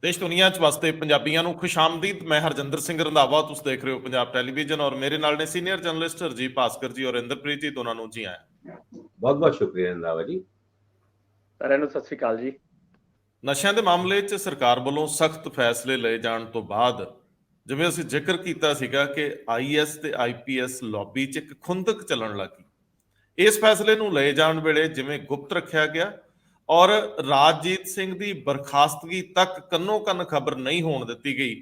देश दुनिया च वसते पंजाबियों को खुशामदीद। मैं हरजिंदर सिंह रंधावा, तुम देख रहे हो पंजाब टैलीविजन और मेरे नाल ने सीनियर जर्नलिस्ट हरजीत भास्कर जी और इंद्रप्रीत जी। दोनों जी आया। बहुत बहुत शुक्रिया रंधावा जी। साਰਿਆਂ ਨੂੰ सत श्री अकाल जी। नशिਆਂ ਦੇ ਮਾਮਲੇ 'ਚ ਸਰਕਾਰ ਵੱਲੋਂ ਸਖਤ ਫੈਸਲੇ ਲਏ ਜਾਣ ਤੋਂ ਬਾਅਦ ਜਿਵੇਂ ਅਸੀਂ ਜ਼ਿਕਰ ਕੀਤਾ ਸੀਗਾ ਕਿ ਆਈਐਸ ਤੇ ਆਈਪੀਐਸ ਲੌਬੀ 'ਚ ਇੱਕ ਖੁੰਦਕ ਚੱਲਣ ਲੱਗੀ। ਇਸ ਫੈਸਲੇ ਨੂੰ ਲਏ ਜਾਣ ਵੇਲੇ ਜਿਵੇਂ ਗੁਪਤ ਰੱਖਿਆ ਗਿਆ ਔਰ ਰਾਜਜੀਤ ਸਿੰਘ ਦੀ ਬਰਖਾਸਤਗੀ ਤੱਕ ਕੰਨੋ ਕੰਨ ਖਬਰ ਨਹੀਂ ਹੋਣ ਦਿੱਤੀ ਗਈ,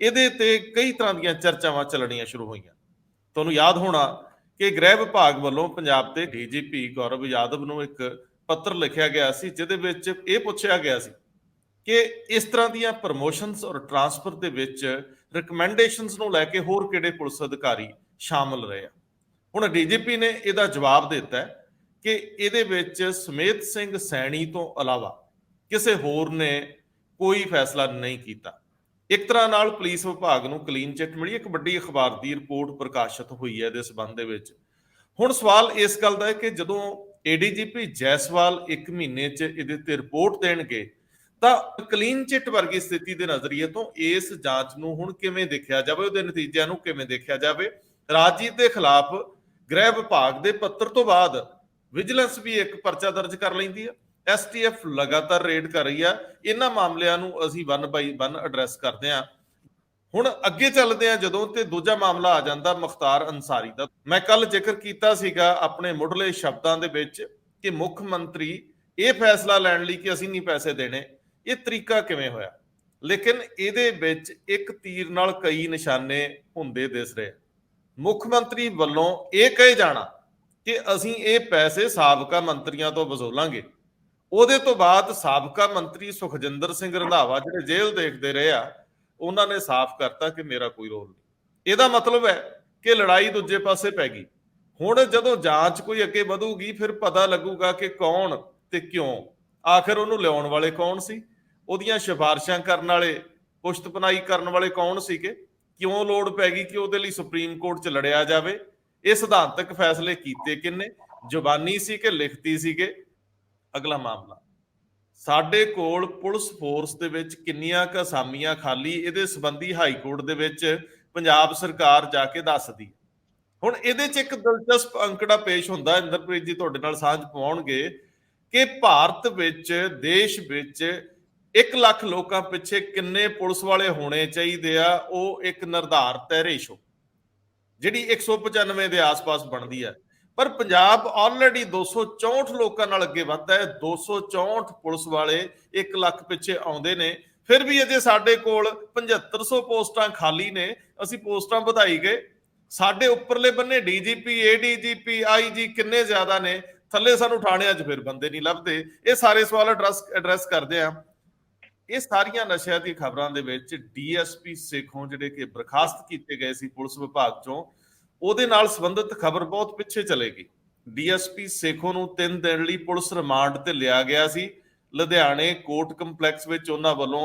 ਇਹਦੇ ਤੇ ਕਈ ਤਰ੍ਹਾਂ ਦੀਆਂ ਚਰਚਾਵਾਂ ਚੱਲਣੀਆਂ ਸ਼ੁਰੂ ਹੋਈਆਂ। ਤੁਹਾਨੂੰ ਯਾਦ ਹੋਣਾ ਕਿ ਗ੍ਰਹਿ ਵਿਭਾਗ ਵੱਲੋਂ ਪੰਜਾਬ ਦੇ ਡੀਜੀਪੀ ਗੌਰਵ ਯਾਦਵ ਨੂੰ ਇੱਕ ਪੱਤਰ ਲਿਖਿਆ ਗਿਆ ਸੀ, ਜਿਹਦੇ ਵਿੱਚ ਇਹ ਪੁੱਛਿਆ ਗਿਆ ਸੀ ਕਿ ਇਸ ਤਰ੍ਹਾਂ ਦੀਆਂ ਪ੍ਰਮੋਸ਼ਨਸ ਔਰ ਟਰਾਂਸਫਰ ਦੇ ਵਿੱਚ ਰਿਕਮੈਂਡੇਸ਼ਨਸ ਨੂੰ ਲੈ ਕੇ ਹੋਰ ਕਿਹੜੇ ਪੁਲਿਸ ਅਧਿਕਾਰੀ ਸ਼ਾਮਲ ਰਹੇ ਆ। ਹੁਣ ਡੀਜੀਪੀ ਨੇ ਇਹਦਾ ਜਵਾਬ ਦਿੱਤਾ ਕਿ ਇਹਦੇ ਵਿੱਚ ਸਮੇਤ ਸਿੰਘ ਸੈਣੀ ਤੋਂ ਇਲਾਵਾ ਕਿਸੇ ਹੋਰ ਨੇ ਕੋਈ ਫੈਸਲਾ ਨਹੀਂ ਕੀਤਾ। ਇੱਕ ਤਰ੍ਹਾਂ ਨਾਲ ਪੁਲਿਸ ਵਿਭਾਗ ਨੂੰ ਕਲੀਨ ਚਿੱਟ ਮਿਲੀ। ਇੱਕ ਵੱਡੀ ਅਖਬਾਰ ਦੀ ਰਿਪੋਰਟ ਪ੍ਰਕਾਸ਼ਿਤ ਹੋਈ ਹੈ ਇਹਦੇ ਸਬੰਧ ਦੇ ਵਿੱਚ। ਹੁਣ ਸਵਾਲ ਇਸ ਗੱਲ ਦਾ ਹੈ ਕਿ ਜਦੋਂ ਏਡੀਜੀਪੀ ਜੈਸਵਾਲ 1 ਮਹੀਨੇ 'ਚ ਇਹਦੇ ਤੇ ਰਿਪੋਰਟ ਦੇਣਗੇ ਤਾਂ ਕਲੀਨ ਚਿੱਟ ਵਰਗੀ ਸਥਿਤੀ ਦੇ ਨਜ਼ਰੀਏ ਤੋਂ ਇਸ ਜਾਂਚ ਨੂੰ ਹੁਣ ਕਿਵੇਂ ਦੇਖਿਆ ਜਾਵੇ, ਉਹਦੇ ਨਤੀਜਿਆਂ ਨੂੰ ਕਿਵੇਂ ਦੇਖਿਆ ਜਾਵੇ। ਰਾਜਜੀਤ ਦੇ ਖਿਲਾਫ ਗ੍ਰਹਿ ਵਿਭਾਗ ਦੇ ਪੱਤਰ ਤੋਂ ਬਾਅਦ ਵਿਜੀਲੈਂਸ ਵੀ ਇੱਕ ਪਰਚਾ ਦਰਜ ਕਰ ਲੈਂਦੀ ਹੈ। ਐਸਟੀਐਫ ਲਗਾਤਾਰ ਰੇਡ ਕਰ ਰਹੀ ਆ। ਇਹਨਾਂ ਮਾਮਲਿਆਂ ਨੂੰ ਅਸੀਂ 1 ਬਾਈ 1 ਐਡਰੈਸ ਕਰਦੇ ਹਾਂ। ਹੁਣ ਅੱਗੇ ਚੱਲਦੇ ਆ ਜਦੋਂ ਤੇ ਦੂਜਾ ਮਾਮਲਾ ਆ ਜਾਂਦਾ ਮੁਖਤਾਰ ਅੰਸਾਰੀ ਦਾ। ਮੈਂ ਕੱਲ ਜ਼ਿਕਰ ਕੀਤਾ ਸੀਗਾ ਆਪਣੇ ਮੁੱਢਲੇ ਸ਼ਬਦਾਂ ਦੇ ਵਿੱਚ ਕਿ ਮੁੱਖ ਮੰਤਰੀ ਇਹ ਫੈਸਲਾ ਲੈਣ ਲਈ ਕਿ ਅਸੀਂ ਨਹੀਂ ਪੈਸੇ ਦੇਣੇ, ਇਹ ਤਰੀਕਾ ਕਿਵੇਂ ਹੋਇਆ। ਲੇਕਿਨ ਇਹਦੇ ਵਿੱਚ ਇੱਕ ਤੀਰ ਨਾਲ ਕਈ ਨਿਸ਼ਾਨੇ ਹੁੰਦੇ ਦਿਸ ਰਹੇ। ਮੁੱਖ ਮੰਤਰੀ ਵੱਲੋਂ ਇਹ ਕਹੇ ਜਾਣਾ ਕਿ ਅਸੀਂ ਇਹ ਪੈਸੇ ਸਾਬਕਾ ਮੰਤਰੀਆਂ ਤੋਂ ਵਸੂਲਾਂਗੇ, ਉਹਦੇ ਤੋਂ ਬਾਅਦ ਸਾਬਕਾ ਮੰਤਰੀ ਸੁਖਜਿੰਦਰ ਸਿੰਘ ਰੰਧਾਵਾ ਜਿਹੜੇ ਜੇਲ੍ਹ ਦੇਖਦੇ ਰਹੇ ਆ, ਉਹਨਾਂ ਨੇ ਸਾਫ਼ ਕਰਤਾ ਕਿ ਮੇਰਾ ਕੋਈ ਰੋਲ ਨਹੀਂ। ਇਹਦਾ ਮਤਲਬ ਹੈ ਕਿ ਲੜਾਈ ਦੂਜੇ ਪਾਸੇ ਪੈ ਗਈ। ਹੁਣ ਜਦੋਂ ਜਾਂਚ ਕੋਈ ਅੱਗੇ ਵਧੂਗੀ ਫਿਰ ਪਤਾ ਲੱਗੂਗਾ ਕਿ ਕੌਣ ਤੇ ਕਿਉਂ, ਆਖਿਰ ਉਹਨੂੰ ਲਿਆਉਣ ਵਾਲੇ ਕੌਣ ਸੀ, ਉਹਦੀਆਂ ਸਿਫਾਰਿਸ਼ਾਂ ਕਰਨ ਵਾਲੇ, ਪੁਸ਼ਤਪਨਾਹੀ ਕਰਨ ਵਾਲੇ ਕੌਣ ਸੀਗੇ, ਕਿਉਂ ਲੋੜ ਪੈ ਗਈ ਕਿ ਉਹਦੇ ਲਈ ਸੁਪਰੀਮ ਕੋਰਟ 'ਚ ਲੜਿਆ ਜਾਵੇ, ਇਹ ਸਿਧਾਂਤਕ ਫੈਸਲੇ ਕੀਤੇ ਕਿੰਨੇ, ਜ਼ੁਬਾਨੀ ਸੀ ਕਿ ਲਿਖਤੀ ਸੀਗੇ। ਅਗਲਾ ਮਾਮਲਾ, ਸਾਡੇ ਕੋਲ ਪੁਲਿਸ ਫੋਰਸ ਦੇ ਵਿੱਚ ਕਿੰਨੀਆਂ ਕੁ ਅਸਾਮੀਆਂ ਖਾਲੀ, ਇਹਦੇ ਸੰਬੰਧੀ ਹਾਈ ਕੋਰਟ ਦੇ ਵਿੱਚ ਪੰਜਾਬ ਸਰਕਾਰ ਜਾ ਕੇ ਦੱਸਦੀ। ਹੁਣ ਇਹਦੇ 'ਚ ਇੱਕ ਦਿਲਚਸਪ ਅੰਕੜਾ ਪੇਸ਼ ਹੁੰਦਾ, ਇੰਦਰਪ੍ਰੀਤ ਜੀ ਤੁਹਾਡੇ ਨਾਲ ਸਾਂਝ ਪਾਉਣਗੇ, ਕਿ ਭਾਰਤ ਵਿੱਚ, ਦੇਸ਼ ਵਿੱਚ 1 ਲੱਖ ਲੋਕਾਂ ਪਿੱਛੇ ਕਿੰਨੇ ਪੁਲਿਸ ਵਾਲੇ ਹੋਣੇ ਚਾਹੀਦੇ ਆ, ਉਹ ਇੱਕ ਨਿਰਧਾਰਤ ਹੈ ਰੇਸ਼ੋ, ਜਿਹੜੀ 195 ਦੇ ਆਸ-ਪਾਸ ਬਣਦੀ ਹੈ। ਪਰ ਪੰਜਾਬ ਆਲਰੇਡੀ 264 ਲੋਕਾਂ ਨਾਲ ਅੱਗੇ ਵੱਧਦਾ ਹੈ। 264 ਪੁਲਿਸ ਵਾਲੇ 1 ਲੱਖ ਪਿੱਛੇ ਆਉਂਦੇ ਨੇ, ਫਿਰ ਵੀ ਅਜੇ ਸਾਡੇ ਕੋਲ 7500 ਪੋਸਟਾਂ ਖਾਲੀ ਨੇ। ਅਸੀਂ ਪੋਸਟਾਂ ਵਧਾਈ ਗਏ, ਸਾਡੇ ਉੱਪਰਲੇ ਬੰਨੇ ਡੀਜੀਪੀ, ਏਡੀਜੀਪੀ, ਆਈਜੀ ਕਿੰਨੇ ਜ਼ਿਆਦਾ ਨੇ, ਥੱਲੇ ਸਾਨੂੰ ਥਾਣਿਆਂ 'ਚ ਫਿਰ ਬੰਦੇ ਨਹੀਂ ਲੱਭਦੇ। ਇਹ ਸਾਰੇ ਸਵਾਲ ਐਡਰੈਸ ਕਰਦੇ ਆ। ਇਹ ਸਾਰੀਆਂ ਨਸ਼ਿਆਂ ਦੀ ਖਬਰਾਂ ਦੇ ਵਿੱਚ ਡੀਐਸਪੀ ਸੇਖੋਂ ਜਿਹੜੇ ਕਿ ਬਰਖਾਸਤ ਕੀਤੇ ਗਏ ਸੀ ਪੁਲਿਸ ਵਿਭਾਗ 'ਚੋਂ, ਉਹਦੇ ਨਾਲ ਸੰਬੰਧਿਤ ਖਬਰ ਬਹੁਤ ਪਿੱਛੇ ਚਲੇ ਗਈ। ਡੀਐਸਪੀ ਸੇਖੋਂ ਨੂੰ 3 ਦਿਨ ਲਈ ਪੁਲਿਸ ਰਿਮਾਂਡ ਤੇ ਲਿਆ ਗਿਆ ਸੀ। ਲੁਧਿਆਣੇ ਕੋਰਟ ਕੰਪਲੈਕਸ ਵਿੱਚ ਉਹਨਾਂ ਵੱਲੋਂ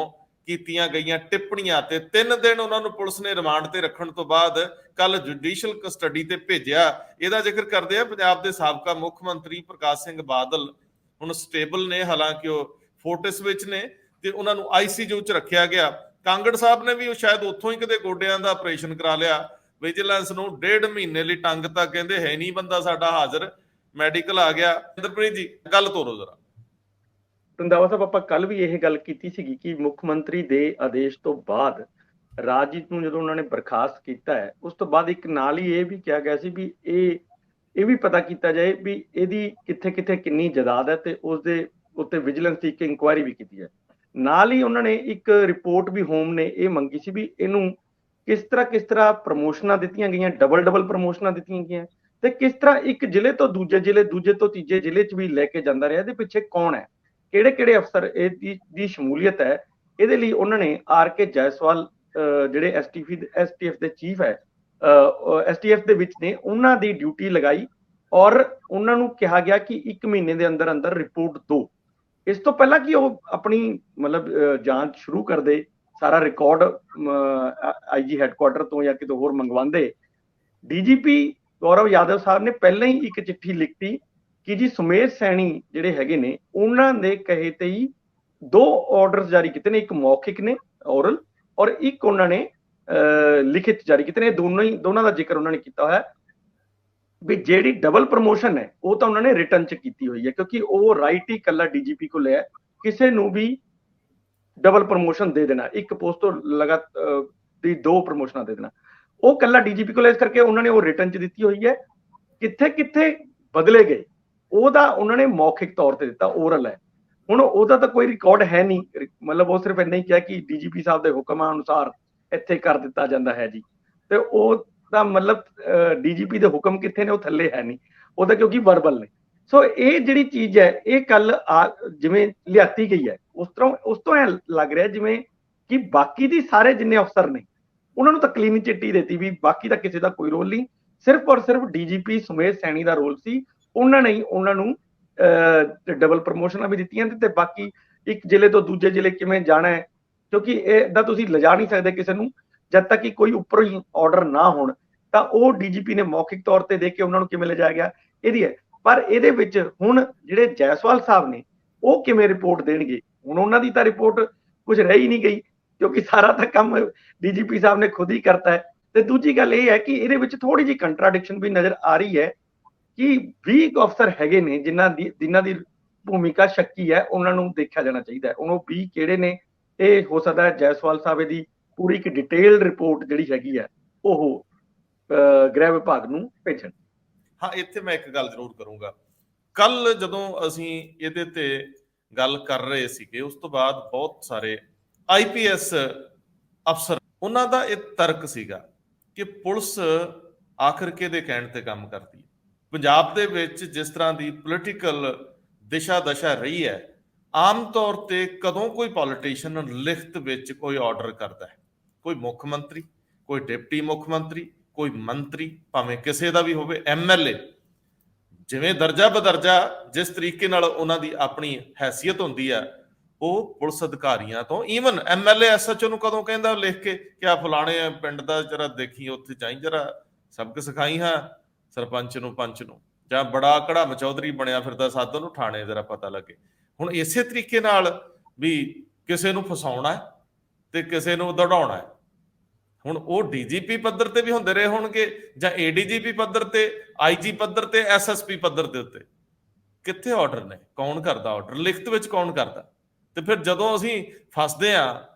ਕੀਤੀਆਂ ਗਈਆਂ ਟਿੱਪਣੀਆਂ ਤੇ 3 ਦਿਨ ਉਹਨਾਂ ਨੂੰ ਪੁਲਿਸ ਨੇ ਰਿਮਾਂਡ ਤੇ ਰੱਖਣ ਤੋਂ ਬਾਅਦ ਕੱਲ ਜੁਡੀਸ਼ੀਅਲ ਕਸਟਡੀ ਤੇ ਭੇਜਿਆ। ਇਹਦਾ ਜ਼ਿਕਰ ਕਰਦੇ ਆ ਪੰਜਾਬ ਦੇ ਸਾਬਕਾ ਮੁੱਖ ਮੰਤਰੀ ਪ੍ਰਕਾਸ਼ ਸਿੰਘ ਬਾਦਲ ਹੁਣ ਸਟੇਬਲ ਨੇ, ਹਾਲਾਂਕਿ ਉਹ ਫੋਰਟਿਸ ਵਿੱਚ ਨੇ ਤੇ ਉਹਨਾਂ ਨੂੰ ਆਈਸੀਯੂ 'ਚ ਰੱਖਿਆ ਗਿਆ। ਕਾਂਗੜ ਸਾਹਿਬ ਨੇ ਵੀ ਸ਼ਾਇਦ ਉੱਥੋਂ ਹੀ ਕਿਤੇ ਗੋਡਿਆਂ ਦਾ ਆਪਰੇਸ਼ਨ ਕਰਾ ਲਿਆ। ਵਿਜੀਲੈਂਸ ਨੂੰ 1.5 ਮਹੀਨੇ ਲਈ ਟੰਗ ਤਾਂ ਕਹਿੰਦੇ ਹੈ ਨਹੀਂ ਬੰਦਾ ਸਾਡਾ ਹਾਜ਼ਰ, ਮੈਡੀਕਲ ਆ ਗਿਆ। ਇੰਦਰਪ੍ਰੀਤ ਜੀ ਗੱਲ ਤੋਰੋ ਜ਼ਰਾ। ਰੰਧਾਵਾ ਸਾਹਿਬ, ਆਪਾਂ ਕੱਲ ਵੀ ਇਹ ਗੱਲ ਕੀਤੀ ਸੀਗੀ ਕਿ ਮੁੱਖ ਮੰਤਰੀ ਦੇ ਆਦੇਸ਼ ਤੋਂ ਬਾਅਦ ਰਾਜਜੀਤ ਨੂੰ ਜਦੋਂ ਉਹਨਾਂ ਨੇ ਬਰਖਾਸਤ ਕੀਤਾ ਹੈ, ਉਸ ਤੋਂ ਬਾਅਦ ਇੱਕ ਨਾਲ ਹੀ ਇਹ ਵੀ ਕਿਹਾ ਗਿਆ ਸੀ ਵੀ ਇਹ ਵੀ ਪਤਾ ਕੀਤਾ ਜਾਏ ਵੀ ਇਹਦੀ ਕਿੱਥੇ ਕਿੱਥੇ ਕਿੰਨੀ ਜਾਇਦਾਦ ਹੈ ਤੇ ਉਸਦੇ ਉੱਤੇ ਵਿਜੀਲੈਂਸ ਦੀ ਇੱਕ ਇਨਕੁਆਇਰੀ ਵੀ ਕੀਤੀ ਹੈ। ਨਾਲ ਹੀ ਉਹਨਾਂ ਨੇ ਇੱਕ ਰਿਪੋਰਟ ਵੀ ਹੋਮ ਨੇ ਇਹ ਮੰਗੀ ਸੀ ਵੀ ਇਹਨੂੰ ਕਿਸ ਤਰ੍ਹਾਂ ਪ੍ਰਮੋਸ਼ਨਾਂ ਦਿੱਤੀਆਂ ਗਈਆਂ, ਡਬਲ ਪ੍ਰਮੋਸ਼ਨਾਂ ਦਿੱਤੀਆਂ ਗਈਆਂ, ਤੇ ਕਿਸ ਤਰ੍ਹਾਂ ਇੱਕ ਜ਼ਿਲ੍ਹੇ ਤੋਂ ਦੂਜੇ ਜ਼ਿਲ੍ਹੇ, ਦੂਜੇ ਤੋਂ ਤੀਜੇ ਜ਼ਿਲ੍ਹੇ 'ਚ ਵੀ ਲੈ ਕੇ ਜਾਂਦਾ ਰਿਹਾ। ਇਹਦੇ ਪਿੱਛੇ ਕੌਣ ਹੈ, ਕਿਹੜੇ ਅਫਸਰ ਇਹਦੀ ਸ਼ਮੂਲੀਅਤ ਹੈ। ਇਹਦੇ ਲਈ ਉਹਨਾਂ ਨੇ ਆਰ.ਕੇ. ਜੈਸਵਾਲ ਜਿਹੜੇ ਐਸਟੀਐਫ ਦੇ ਚੀਫ ਹੈ, ਐਸਟੀਐਫ ਦੇ ਵਿੱਚ ਨੇ, ਉਹਨਾਂ ਦੀ ਡਿਊਟੀ ਲਗਾਈ ਔਰ ਉਹਨਾਂ ਨੂੰ ਕਿਹਾ ਗਿਆ ਕਿ 1 ਮਹੀਨੇ ਦੇ ਅੰਦਰ ਰਿਪੋਰਟ ਦਿਓ। ਇਸ ਤੋਂ ਪਹਿਲਾਂ ਕਿ ਉਹ ਆਪਣੀ ਮਤਲਬ ਜਾਂਚ ਸ਼ੁਰੂ ਕਰਦੇ, ਸਾਰਾ ਰਿਕਾਰਡ ਆਈਜੀ ਹੈਡਕੁਆਟਰ ਤੋਂ ਜਾਂ ਕਿਤੋਂ ਹੋਰ ਮੰਗਵਾਉਂਦੇ, ਡੀਜੀਪੀ ਗੌਰਵ ਯਾਦਵ ਸਾਹਿਬ ਨੇ ਪਹਿਲਾਂ ਹੀ ਇੱਕ ਚਿੱਠੀ ਲਿਖਤੀ ਕਿ ਜੀ ਸੁਮੇਧ ਸੈਣੀ ਜਿਹੜੇ ਹੈਗੇ ਨੇ ਉਹਨਾਂ ਦੇ ਕਹੇ ਤੇ ਹੀ ਦੋ ਆਰਡਰਸ ਜਾਰੀ ਕੀਤੇ ਨੇ, ਇੱਕ ਮੌਖਿਕ ਨੇ ਔਰਲ, ਔਰ ਇੱਕ ਉਹਨਾਂ ਨੇ ਲਿਖਿਤ ਜਾਰੀ ਕੀਤੇ ਨੇ। ਦੋਨਾਂ ਦਾ ਜ਼ਿਕਰ ਉਹਨਾਂ ਨੇ ਕੀਤਾ ਹੋਇਆ ਵੀ ਜਿਹੜੀ ਡਬਲ ਪ੍ਰਮੋਸ਼ਨ ਹੈ ਉਹ ਤਾਂ ਉਹਨਾਂ ਨੇ ਰਿਟਰਨ ਚ ਕੀਤੀ ਹੋਈ ਹੈ, ਕਿਉਂਕਿ ਉਹ ਰਾਈਟ ਹੀ ਇਕੱਲਾ ਡੀਜੀਪੀ ਕੋਲ ਹੈ ਕਿਸੇ ਨੂੰ ਵੀ ਡਬਲ ਪ੍ਰਮੋਸ਼ਨ ਦੇ ਦੇਣਾ, ਇੱਕ ਪੋਸਟ ਤੋਂ ਦੀ ਦੋ ਪ੍ਰਮੋਸ਼ਨਾਂ ਦੇ ਦੇਣਾ, ਉਹ ਕੱਲਾ ਡੀਜੀਪੀ ਕੋਲ। ਇਸ ਕਰਕੇ ਉਹਨਾਂ ਨੇ ਉਹ ਰਿਟਰਨ ਚ ਦਿੱਤੀ ਹੋਈ ਹੈ। ਕਿੱਥੇ ਕਿੱਥੇ ਬਦਲੇ ਗਏ ਉਹਦਾ ਉਹਨਾਂ ਨੇ ਮੌਖਿਕ ਤੌਰ ਤੇ ਦਿੱਤਾ, ਓਰਲ ਹੈ। ਹੁਣ ਉਹਦਾ ਤਾਂ ਕੋਈ ਰਿਕਾਰਡ ਹੈ ਨਹੀਂ, ਮਤਲਬ ਉਹ ਸਿਰਫ ਇੰਨਾ ਹੀ ਕਿਹਾ ਕਿ ਡੀਜੀਪੀ ਸਾਹਿਬ ਦੇ ਹੁਕਮਾਂ ਅਨੁਸਾਰ ਇੱਥੇ ਕਰ ਦਿੱਤਾ ਜਾਂਦਾ ਹੈ ਜੀ, ਤੇ ਉਹ ਦਾ ਮਤਲਬ ਡੀਜੀਪੀ ਦੇ ਹੁਕਮ ਕਿੱਥੇ ਨੇ, ਉਹ ਥੱਲੇ ਹੈ ਨਹੀਂ ਉਹਦਾ, ਕਿਉਂਕਿ ਵਰਬਲ ਨੇ। ਸੋ ਇਹ ਜਿਹੜੀ ਚੀਜ਼ ਹੈ ਇਹ ਕੱਲ ਜਿਵੇਂ ਲਿਆਤੀ ਗਈ ਹੈ, ਉਸ ਤੋਂ ਐ ਲੱਗ ਰਿਹਾ ਜਿਵੇਂ ਕਿ ਬਾਕੀ ਦੀ ਸਾਰੇ ਜਿੰਨੇ ਅਫਸਰ ਨੇ ਉਹਨਾਂ ਨੂੰ ਤਾਂ ਕਲੀਨ ਚਿੱਟੀ ਦਿੱਤੀ ਵੀ ਬਾਕੀ ਦਾ ਕਿਸੇ ਦਾ ਕੋਈ ਰੋਲ ਨਹੀਂ, ਸਿਰਫ ਔਰ ਸਿਰਫ ਡੀਜੀਪੀ ਸੁਮੇਧ ਸੈਣੀ ਦਾ ਰੋਲ ਸੀ। ਉਹਨਾਂ ਨੇ ਉਹਨਾਂ ਨੂੰ ਡਬਲ ਪ੍ਰਮੋਸ਼ਨਾਂ ਵੀ ਦਿੱਤੀਆਂ ਤੇ ਬਾਕੀ ਇੱਕ ਜ਼ਿਲ੍ਹੇ ਤੋਂ ਦੂਜੇ ਜ਼ਿਲ੍ਹੇ ਕਿਵੇਂ ਜਾਣਾ ਹੈ, ਕਿਉਂਕਿ ਇਹਦਾ ਤੁਸੀਂ ਲਿਜਾ ਨਹੀਂ ਸਕਦੇ ਕਿਸੇ ਨੂੰ ਜਦ ਤੱਕ ਕਿ ਕੋਈ ਉੱਪਰੋਂ ਹੀ ਆਰਡਰ ਨਾ ਹੋਣ, ਤਾਂ ਉਹ ਡੀਜੀਪੀ ਨੇ ਮੌਖਿਕ ਤੌਰ ਤੇ ਦੇ ਕੇ ਉਹਨਾਂ ਨੂੰ ਕਿਵੇਂ ਲਿਜਾਇਆ ਗਿਆ ਇਹਦੀ ਹੈ। ਪਰ ਇਹਦੇ ਵਿੱਚ ਹੁਣ ਜਿਹੜੇ ਜੈਸਵਾਲ ਸਾਹਿਬ ਨੇ ਉਹ ਕਿਵੇਂ ਰਿਪੋਰਟ ਦੇਣਗੇ, ਹੁਣ ਉਹਨਾਂ ਦੀ ਤਾਂ ਰਿਪੋਰਟ ਕੁਝ ਰਹਿ ਹੀ ਨਹੀਂ ਗਈ, ਕਿਉਂਕਿ ਸਾਰਾ ਤਾਂ ਕੰਮ ਡੀਜੀਪੀ ਸਾਹਿਬ ਨੇ ਖੁਦ ਹੀ ਕਰਤਾ ਹੈ। ਤੇ ਦੂਜੀ ਗੱਲ ਇਹ ਹੈ ਕਿ ਇਹਦੇ ਵਿੱਚ ਥੋੜੀ ਜਿਹੀ ਕੰਟਰਾਡਿਕਸ਼ਨ ਵੀ ਨਜ਼ਰ ਆ ਰਹੀ ਹੈ ਕਿ 20 ਅਫਸਰ ਹੈਗੇ ਨੇ ਜਿਨ੍ਹਾਂ ਦੀ ਭੂਮਿਕਾ ਸ਼ੱਕੀ ਹੈ, ਉਹਨਾਂ ਨੂੰ ਦੇਖਿਆ ਜਾਣਾ ਚਾਹੀਦਾ ਹੈ। ਉਹ 20 ਕਿਹੜੇ ਨੇ, ਇਹ ਹੋ ਸਕਦਾ ਹੈ ਜੈਸਵਾਲ ਸਾਹਿਬ ਦੀ ਪੂਰੀ ਇੱਕ ਡਿਟੇਲਡ ਰਿਪੋਰਟ ਜਿਹੜੀ ਹੈਗੀ ਹੈ ਉਹ ਗ੍ਰਹਿ ਵਿਭਾਗ ਨੂੰ ਭੇਜਣ। ਹਾਂ, ਇੱਥੇ ਮੈਂ ਇੱਕ ਗੱਲ ਜ਼ਰੂਰ ਕਰੂੰਗਾ। ਕੱਲ ਜਦੋਂ ਅਸੀਂ ਇਹਦੇ ਤੇ ਗੱਲ ਕਰ ਰਹੇ ਸੀਗੇ, ਉਸ ਤੋਂ ਬਾਅਦ ਬਹੁਤ ਸਾਰੇ IPS ਅਫਸਰ, ਉਹਨਾਂ ਦਾ ਇਹ ਤਰਕ ਸੀਗਾ ਕਿ ਪੁਲਿਸ ਆਖਰ ਕਿਹਦੇ ਕਹਿਣ ਤੇ ਕੰਮ ਕਰਦੀ ਹੈ। ਪੰਜਾਬ ਦੇ ਵਿੱਚ ਜਿਸ ਤਰ੍ਹਾਂ ਦੀ ਪੋਲੀਟੀਕਲ ਦਿਸ਼ਾ ਦਸ਼ਾ ਰਹੀ ਹੈ, ਆਮ ਤੌਰ ਤੇ ਕਦੋਂ ਕੋਈ ਪੋਲੀਟੀਸ਼ੀਅਨ ਲਿਖਤ ਵਿੱਚ ਕੋਈ ਆਰਡਰ ਕਰਦਾ ਹੈ, ਕੋਈ ਮੁੱਖ ਮੰਤਰੀ, ਕੋਈ ਡਿਪਟੀ ਮੁੱਖ ਮੰਤਰੀ, ਕੋਈ ਮੰਤਰੀ, ਭਾਵੇਂ ਕਿਸੇ ਦਾ ਵੀ ਹੋਵੇ, MLA, ਜਿਵੇਂ ਦਰਜਾ ਬਦਰਜਾ ਜਿਸ ਤਰੀਕੇ ਨਾਲ ਉਹਨਾਂ ਦੀ ਆਪਣੀ ਹੈਸੀਅਤ ਹੁੰਦੀ ਆ, ਉਹ ਪੁਲਿਸ ਅਧਿਕਾਰੀਆਂ ਤੋਂ, ਈਵਨ MLA SHO ਨੂੰ ਕਦੋਂ ਕਹਿੰਦਾ ਲਿਖ ਕੇ ਕਿ ਆ ਫਲਾਣੇ ਪਿੰਡ ਦਾ ਜਰਾ ਦੇਖੀ, ਉੱਥੇ ਜਾਈ ਜਰਾ ਸਬਕ ਸਿਖਾਈ ਹਾਂ ਸਰਪੰਚ ਨੂੰ, ਪੰਚ ਨੂੰ, ਜਾਂ ਬੜਾ ਕੜਾ ਮਚੌਧਰੀ ਬਣਿਆ ਫਿਰਦਾ ਸਾਧੂ ਨੂੰ ਥਾਣੇ ਜਰਾ ਪਤਾ ਲੱਗੇ। ਹੁਣ ਇਸੇ ਤਰੀਕੇ ਨਾਲ ਵੀ ਕਿਸੇ ਨੂੰ ਫਸਾਉਣਾ ਹੈ ਤੇ ਕਿਸੇ ਨੂੰ ਦੌੜਾਉਣਾ ਹੈ। ਹੁਣ ਉਹ DGP ਪੱਧਰ ਤੇ ਵੀ ਹੁੰਦੇ ਰਹੇ ਹੋਣਗੇ, ਜਾਂ ADGP ਪੱਧਰ ਤੇ, IG ਪੱਧਰ ਤੇ, SSP ਪੱਧਰ ਦੇ ਉੱਤੇ। ਕਿੱਥੇ ਆਰਡਰ ਨੇ, ਕੌਣ ਕਰਦਾ ਆਰਡਰ, ਲਿਖਤ ਵਿੱਚ ਕੌਣ ਕਰਦਾ? ਤੇ ਫਿਰ ਜਦੋਂ ਅਸੀਂ ਫਸਦੇ ਆ,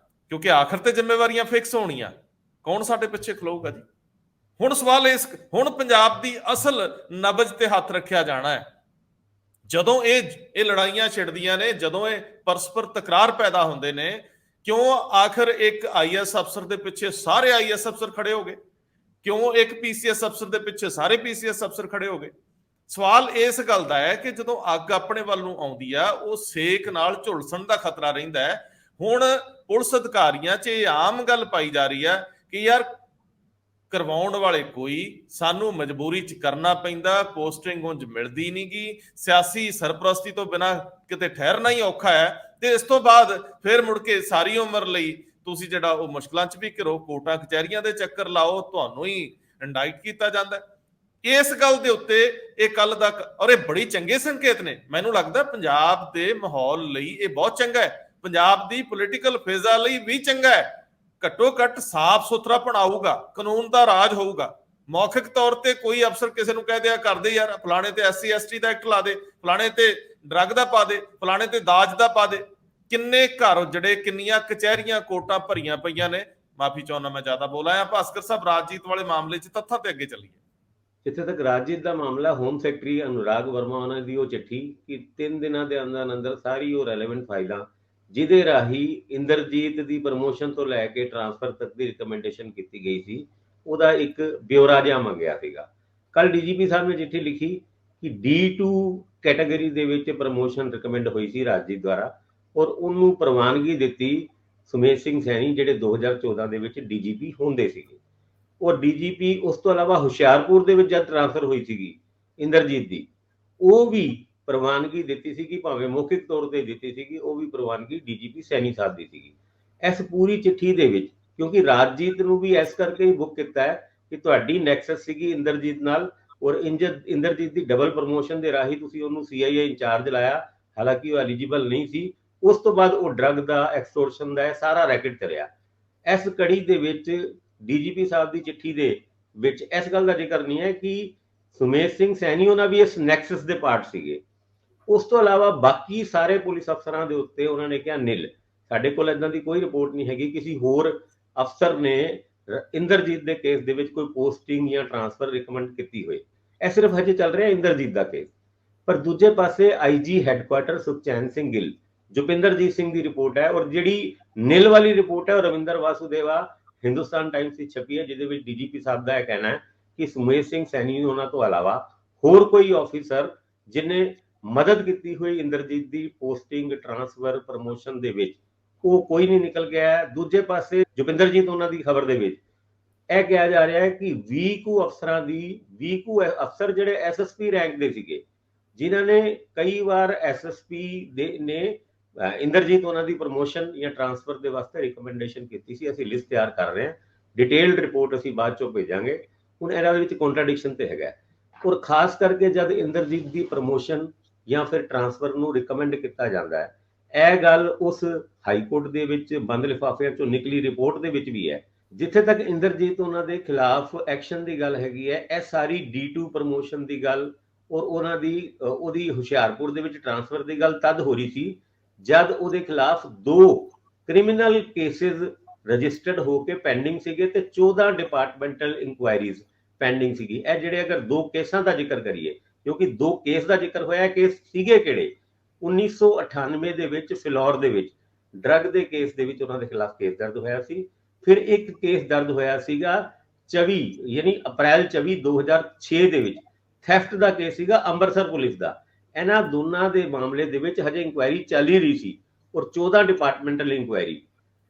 ਕਿਉਂਕਿ ਆਖਰ ਤੇ ਜ਼ਿੰਮੇਵਾਰੀਆਂ ਫਿਕਸ ਹੋਣੀਆਂ, ਕੌਣ ਸਾਡੇ ਪਿੱਛੇ ਖਲੋਊਗਾ ਜੀ? ਹੁਣ ਸਵਾਲ ਹੁਣ ਪੰਜਾਬ ਦੀ ਅਸਲ ਨਬਜ਼ ਤੇ ਹੱਥ ਰੱਖਿਆ ਜਾਣਾ ਹੈ। ਜਦੋਂ ਇਹ ਲੜਾਈਆਂ ਛਿੜਦੀਆਂ ਨੇ, ਜਦੋਂ ਇਹ ਪਰਸਪਰ ਤਕਰਾਰ ਪੈਦਾ ਹੁੰਦੇ ਨੇ, ਕਿਉਂ ਆਖਰ ਇੱਕ IAS ਅਫਸਰ ਦੇ ਪਿੱਛੇ ਸਾਰੇ IAS ਅਫਸਰ ਖੜੇ ਹੋ ਗਏ? ਕਿਉਂ ਇੱਕ PCS ਅਫਸਰ ਦੇ ਪਿੱਛੇ ਸਾਰੇ PCS ਅਫਸਰ ਖੜੇ ਹੋ ਗਏ? ਸਵਾਲ ਇਸ ਗੱਲ ਦਾ ਹੈ ਕਿ ਜਦੋਂ ਅੱਗ ਆਪਣੇ ਵੱਲ ਨੂੰ ਆਉਂਦੀ ਆ, ਉਹ ਸੇਕ ਨਾਲ ਝੁਲਸਣ ਦਾ ਖਤਰਾ ਰਹਿੰਦਾ ਹੈ। ਹੁਣ ਪੁਲਿਸ ਅਧਿਕਾਰੀਆਂ 'ਚ ਇਹ ਆਮ ਗੱਲ ਪਾਈ ਜਾ ਰਹੀ ਹੈ ਕਿ ਯਾਰ ਕਰਵਾਉਣ ਵਾਲੇ ਕੋਈ, ਸਾਨੂੰ ਮਜਬੂਰੀ 'ਚ ਕਰਨਾ ਪੈਂਦਾ, ਪੋਸਟਿੰਗ ਉਂਝ ਮਿਲਦੀ ਨਹੀਂ ਗੀ, ਸਿਆਸੀ ਸਰਪ੍ਰਸਤੀ ਤੋਂ ਬਿਨਾਂ ਕਿਤੇ ਠਹਿਰਨਾ ਹੀ ਔਖਾ ਹੈ, ਤੇ ਇਸ ਤੋਂ ਬਾਅਦ ਫਿਰ ਮੁੜ ਕੇ ਸਾਰੀ ਉਮਰ ਲਈ ਤੁਸੀਂ ਜਿਹੜਾ ਉਹ ਮੁਸ਼ਕਲਾਂ 'ਚ ਵੀ ਘਿਰੋ, ਕੋਰਟਾਂ ਕਚਹਿਰੀਆਂ ਦੇ ਚੱਕਰ ਲਾਓ, ਤੁਹਾਨੂੰ ਹੀ ਇੰਡਾਈਟ ਕੀਤਾ ਜਾਂਦਾ। ਇਸ ਗੱਲ ਦੇ ਉੱਤੇ ਇਹ ਕੱਲ ਦਾ, ਔਰ ਇਹ ਬੜੀ ਚੰਗੇ ਸੰਕੇਤ ਨੇ। ਮੈਨੂੰ ਲੱਗਦਾ ਪੰਜਾਬ ਦੇ ਮਾਹੌਲ ਲਈ ਇਹ ਬਹੁਤ ਚੰਗਾ ਹੈ, ਪੰਜਾਬ ਦੀ ਪੋਲੀਟੀਕਲ ਫਿਜ਼ਾ ਲਈ ਵੀ ਚੰਗਾ ਹੈ। ਘੱਟੋ ਘੱਟ ਸਾਫ਼ ਸੁਥਰਾ ਬਣਾਊਗਾ, ਕਾਨੂੰਨ ਦਾ ਰਾਜ ਹੋਊਗਾ। ਮੌਖਿਕ ਤੌਰ ਤੇ ਕੋਈ ਅਫਸਰ ਕਿਸੇ ਨੂੰ ਕਹਿ ਦਿਆ ਕਰਦੇ ਯਾਰ ਫਲਾਣੇ ਤੇ SC ST ਦਾ ਐਕਟ ਲਾ ਦੇ, ਫਲਾਣੇ ਤੇ ਡਰੱਗ ਦਾ ਪਾ ਦੇ, ਫਲਾਣੇ ਤੇ ਦਾਜ ਦਾ ਪਾ ਦੇ। ਕਿੰਨੇ ਘਰ ਉਜੜੇ, ਕਿੰਨੀਆਂ ਕਚਹਿਰੀਆਂ ਕੋਰਟਾਂ ਭਰੀਆਂ ਪਈਆਂ ਨੇ। ਮਾਫੀ ਚਾਹੁੰਦਾ ਮੈਂ ਜ਼ਿਆਦਾ ਬੋਲ ਆਇਆ। ਭਾਸਕਰ ਸਾਹਿਬ, ਰਾਜਜੀਤ ਵਾਲੇ ਮਾਮਲੇ 'ਚ ਤੱਥਾਂ ਤੇ ਅੱਗੇ ਚੱਲੀਏ। ਜਿੱਥੇ ਤੱਕ ਰਾਜਜੀਤ ਦਾ ਮਾਮਲਾ, ਹੋਮ ਸੈਕਟਰੀ ਅਨੁਰਾਗ ਵਰਮਾ ਉਹਨਾਂ ਦੀ ਉਹ ਚਿੱਠੀ ਕਿ 3 ਦਿਨਾਂ ਦੇ ਅੰਦਰ ਸਾਰੀ ਉਹ ਰੈਲੇਵੈਂਟ ਫਾਈਲਾਂ ਜਿਹਦੇ ਰਾਹੀਂ ਇੰਦਰਜੀਤ ਦੀ ਪ੍ਰਮੋਸ਼ਨ ਤੋਂ ਲੈ ਕੇ ਟ੍ਰਾਂਸਫਰ ਤੱਕ ਦੀ ਰਿਕਮੈਂਡੇਸ਼ਨ ਕੀਤੀ ਗਈ ਸੀ, ਉਹਦਾ ਇੱਕ ਬਿਓਰਾ ਜਿਹਾ ਮੰਗਿਆ ਸੀਗਾ। ਕੱਲ DGP ਸਾਹਿਬ ਨੇ ਚਿੱਠੀ ਲਿਖੀ ਕਿ D2 ਕੈਟਾਗਰੀ ਦੇ ਵਿੱਚ ਪ੍ਰਮੋਸ਼ਨ ਰਿਕਮੈਂਡ ਹੋਈ ਸੀ ਰਾਜਜੀਤ ਦੁਆਰਾ, ਔਰ ਉਹਨੂੰ ਪ੍ਰਵਾਨਗੀ ਦਿੱਤੀ ਸੁਮੇਧ ਸਿੰਘ ਸੈਣੀ, ਜਿਹੜੇ 2014 ਦੇ ਵਿੱਚ DGP ਹੁੰਦੇ ਸੀਗੇ। ਔਰ DGP ਉਸ ਤੋਂ ਇਲਾਵਾ ਹੁਸ਼ਿਆਰਪੁਰ ਦੇ ਵਿੱਚ ਜਦ ਟ੍ਰਾਂਸਫਰ ਹੋਈ ਸੀਗੀ ਇੰਦਰਜੀਤ ਦੀ, ਉਹ ਵੀ ਪ੍ਰਵਾਨਗੀ ਦਿੱਤੀ ਸੀਗੀ, ਭਾਵੇਂ ਮੌਖਿਕ ਤੌਰ ਤੇ ਦਿੱਤੀ ਸੀਗੀ, ਉਹ ਵੀ ਪ੍ਰਵਾਨਗੀ DGP ਸੈਣੀ ਸਾਹਿਬ ਦੀ ਸੀਗੀ। ਇਸ ਪੂਰੀ ਚਿੱਠੀ ਦੇ ਵਿੱਚ, ਕਿਉਂਕਿ ਰਾਜਜੀਤ ਨੂੰ ਵੀ ਇਸ ਕਰਕੇ ਹੀ ਬੁੱਕ ਕੀਤਾ ਹੈ ਕਿ ਤੁਹਾਡੀ ਨੈਕਸਸ ਸੀਗੀ ਇੰਦਰਜੀਤ ਨਾਲ, ਔਰ ਇੰਦਰਜੀਤ ਦੀ ਡਬਲ ਪ੍ਰਮੋਸ਼ਨ ਦੇ ਰਾਹੀਂ ਤੁਸੀਂ ਉਹਨੂੰ CIA ਇੰਚਾਰਜ ਲਾਇਆ, ਹਾਲਾਂਕਿ ਉਹ ਐਲੀਜੀਬਲ ਨਹੀਂ ਸੀ, ਉਸ ਤੋਂ ਬਾਅਦ ਉਹ ਡਰੱਗ ਦਾ, ਐਕਸਟੋਰਸ਼ਨ ਦਾ ਸਾਰਾ ਰੈਕਟ ਚੱਲਿਆ। ਇਸ ਕੜੀ ਦੇ ਵਿੱਚ ਡੀਜੀਪੀ ਸਾਹਿਬ ਦੀ ਚਿੱਠੀ ਦੇ ਵਿੱਚ ਇਸ ਗੱਲ ਦਾ ਜ਼ਿਕਰ ਨਹੀਂ ਹੈ ਕਿ ਸੁਮੇਧ ਸਿੰਘ ਸੈਣੀ ਉਹਨਾਂ ਵੀ ਇਸ ਨੈਕਸਸ ਦੇ ਪਾਰਟ ਸੀਗੇ। ਉਸ ਤੋਂ ਇਲਾਵਾ ਬਾਕੀ ਸਾਰੇ ਪੁਲਿਸ ਅਫਸਰਾਂ ਦੇ ਉੱਤੇ ਉਹਨਾਂ ਨੇ ਕਿਹਾ ਨਿਲ, ਸਾਡੇ ਕੋਲ ਇਦਾਂ ਦੀ ਕੋਈ ਰਿਪੋਰਟ ਨਹੀਂ ਹੈਗੀ ਕਿਸੇ ਹੋਰ ਅਫਸਰ ਨੇ ਇੰਦਰਜੀਤ ਦੇ ਕੇਸ ਦੇ ਵਿੱਚ ਕੋਈ ਪੋਸਟਿੰਗ ਜਾਂ ਟ੍ਰਾਂਸਫਰ ਰਿਕਮੈਂਡ ਕੀਤੀ ਹੋਈ। ਇਹ ਸਿਰਫ ਹਜੇ ਚੱਲ ਰਿਹਾ ਇੰਦਰਜੀਤ ਦਾ ਕੇਸ। ਪਰ ਦੂਜੇ ਪਾਸੇ ਆਈਜੀ ਹੈੱਡਕੁਆਟਰ ਸੁਖਚੈਨ ਸਿੰਘ ਗਿੱਲ, ਜੁਪਿੰਦਰਜੀਤ ਸਿੰਘ ਦੀ ਰਿਪੋਰਟ ਹੈ, ਔਰ ਜਿਹੜੀ ਨਿਲ ਵਾਲੀ ਰਿਪੋਰਟ ਹੈ ਉਹ ਰਵਿੰਦਰ ਵਾਸੁਦੇਵਾ ਹਿੰਦੁਸਤਾਨ ਟਾਈਮਸ ਦੀ ਛਪੀ ਹੈ, ਜਿਹਦੇ ਵਿੱਚ ਡੀਜੀਪੀ ਸਾਹਿਬ ਦਾ ਇਹ ਕਹਿਣਾ ਹੈ ਕਿ ਸੁਮੇਧ ਸਿੰਘ ਸੈਣੀ ਉਹਨਾਂ ਤੋਂ ਇਲਾਵਾ ਹੋਰ ਕੋਈ ਆਫੀਸਰ ਜਿਹਨੇ ਮਦਦ ਕੀਤੀ ਹੋਈ ਇੰਦਰਜੀਤ ਦੀ ਪੋਸਟਿੰਗ, ਟ੍ਰਾਂਸਫਰ, ਪ੍ਰਮੋਸ਼ਨ ਦੇ ਵਿੱਚ, ਉਹ ਕੋਈ ਨਹੀਂ ਨਿਕਲ ਗਿਆ ਹੈ। ਦੂਜੇ ਪਾਸੇ ਜੁਪਿੰਦਰਜੀਤ ਉਹਨਾਂ ਦੀ ਖਬਰ ਦੇ ਵਿੱਚ ਇਹ ਕਿਹਾ ਜਾ ਰਿਹਾ ਹੈ ਕਿ 20 ਅਫਸਰ ਜਿਹੜੇ ਐਸਐਸਪੀ ਰੈਂਕ ਦੇ ਸੀਗੇ, ਜਿਨ੍ਹਾਂ ਨੇ ਕਈ ਵਾਰ ਐਸਐਸਪੀ ਦੇ ਨੇ ਇੰਦਰਜੀਤ ਉਹਨਾਂ ਦੀ ਪ੍ਰਮੋਸ਼ਨ ਜਾਂ ਟ੍ਰਾਂਸਫਰ ਦੇ ਵਾਸਤੇ ਰਿਕਮੈਂਡੇਸ਼ਨ ਕੀਤੀ ਸੀ। ਅਸੀਂ ਲਿਸਟ ਤਿਆਰ ਕਰ ਰਹੇ ਹਾਂ, ਡਿਟੇਲਡ ਰਿਪੋਰਟ ਅਸੀਂ ਬਾਅਦ ਚੋਂ ਭੇਜਾਂਗੇ। ਹੁਣ ਇਹਨਾਂ ਦੇ ਵਿੱਚ ਕੰਟਰਾਡਿਕਸ਼ਨ ਤੇ ਹੈਗਾ, ਔਰ ਖਾਸ ਕਰਕੇ ਜਦ ਇੰਦਰਜੀਤ ਦੀ ਪ੍ਰਮੋਸ਼ਨ ਜਾਂ ਫਿਰ ਟ੍ਰਾਂਸਫਰ ਨੂੰ ਰਿਕਮੈਂਡ ਕੀਤਾ ਜਾਂਦਾ ਹੈ, ਇਹ ਗੱਲ ਉਸ ਹਾਈ ਕੋਰਟ ਦੇ ਵਿੱਚ ਬੰਦ ਲਿਫਾਫਿਆਂ ਚੋਂ ਨਿਕਲੀ ਰਿਪੋਰਟ ਦੇ ਵਿੱਚ ਵੀ ਹੈ। ਜਿੱਥੇ ਤੱਕ ਇੰਦਰਜੀਤ ਉਹਨਾਂ ਦੇ ਖਿਲਾਫ ਐਕਸ਼ਨ ਦੀ ਗੱਲ ਹੈਗੀ ਹੈ, ਇਹ ਸਾਰੀ D2 ਪ੍ਰਮੋਸ਼ਨ ਦੀ ਗੱਲ ਔਰ ਉਹਨਾਂ ਦੀ ਉਹਦੀ ਹੁਸ਼ਿਆਰਪੁਰ ਦੇ ਵਿੱਚ ਟ੍ਰਾਂਸਫਰ ਦੀ ਗੱਲ ਤਦ ਹੋ ਰਹੀ ਸੀ ਜਦ ਉਹਦੇ ਖਿਲਾਫ 2 ਕ੍ਰਿਮੀਨਲ ਕੇਸਿਸ ਰਜਿਸਟਰਡ ਹੋ ਕੇ ਪੈਂਡਿੰਗ ਸੀਗੇ ਤੇ 14 ਡਿਪਾਰਟਮੈਂਟਲ ਇਨਕੁਆਇਰੀਜ਼ ਪੈਂਡਿੰਗ ਸੀਗੀ। ਇਹ ਜਿਹੜੇ ਅਗਰ 2 ਕੇਸਾਂ ਦਾ ਜ਼ਿਕਰ ਕਰੀਏ, ਕਿਉਂਕਿ 2 ਕੇਸ ਦਾ ਜ਼ਿਕਰ ਹੋਇਆ, ਕੇਸ ਸੀਗੇ ਕਿਹੜੇ? 1998 ਦੇ ਵਿੱਚ ਫਿਲੌਰ ਦੇ ਵਿੱਚ ਡਰੱਗ ਦੇ ਕੇਸ ਦੇ ਵਿੱਚ ਉਹਨਾਂ ਦੇ ਖਿਲਾਫ ਕੇਸ ਦਰਜ ਹੋਇਆ ਸੀ। ਫਿਰ ਇੱਕ ਕੇਸ ਦਰਜ ਹੋਇਆ ਸੀਗਾ 24 ਯਾਨੀ ਅਪ੍ਰੈਲ 24 2006 ਦੇ ਵਿੱਚ, ਥੈਫਟ ਦਾ ਕੇਸ ਸੀਗਾ ਅੰਮ੍ਰਿਤਸਰ ਪੁਲਿਸ ਦਾ। ਇਹਨਾਂ ਦੋਨਾਂ ਦੇ ਮਾਮਲੇ ਦੇ ਵਿੱਚ ਹਜੇ ਇਨਕੁਆਇਰੀ ਚੱਲ ਹੀ ਰਹੀ ਸੀ ਔਰ 14 ਡਿਪਾਰਟਮੈਂਟਲ ਇਨਕੁਆਇਰੀ।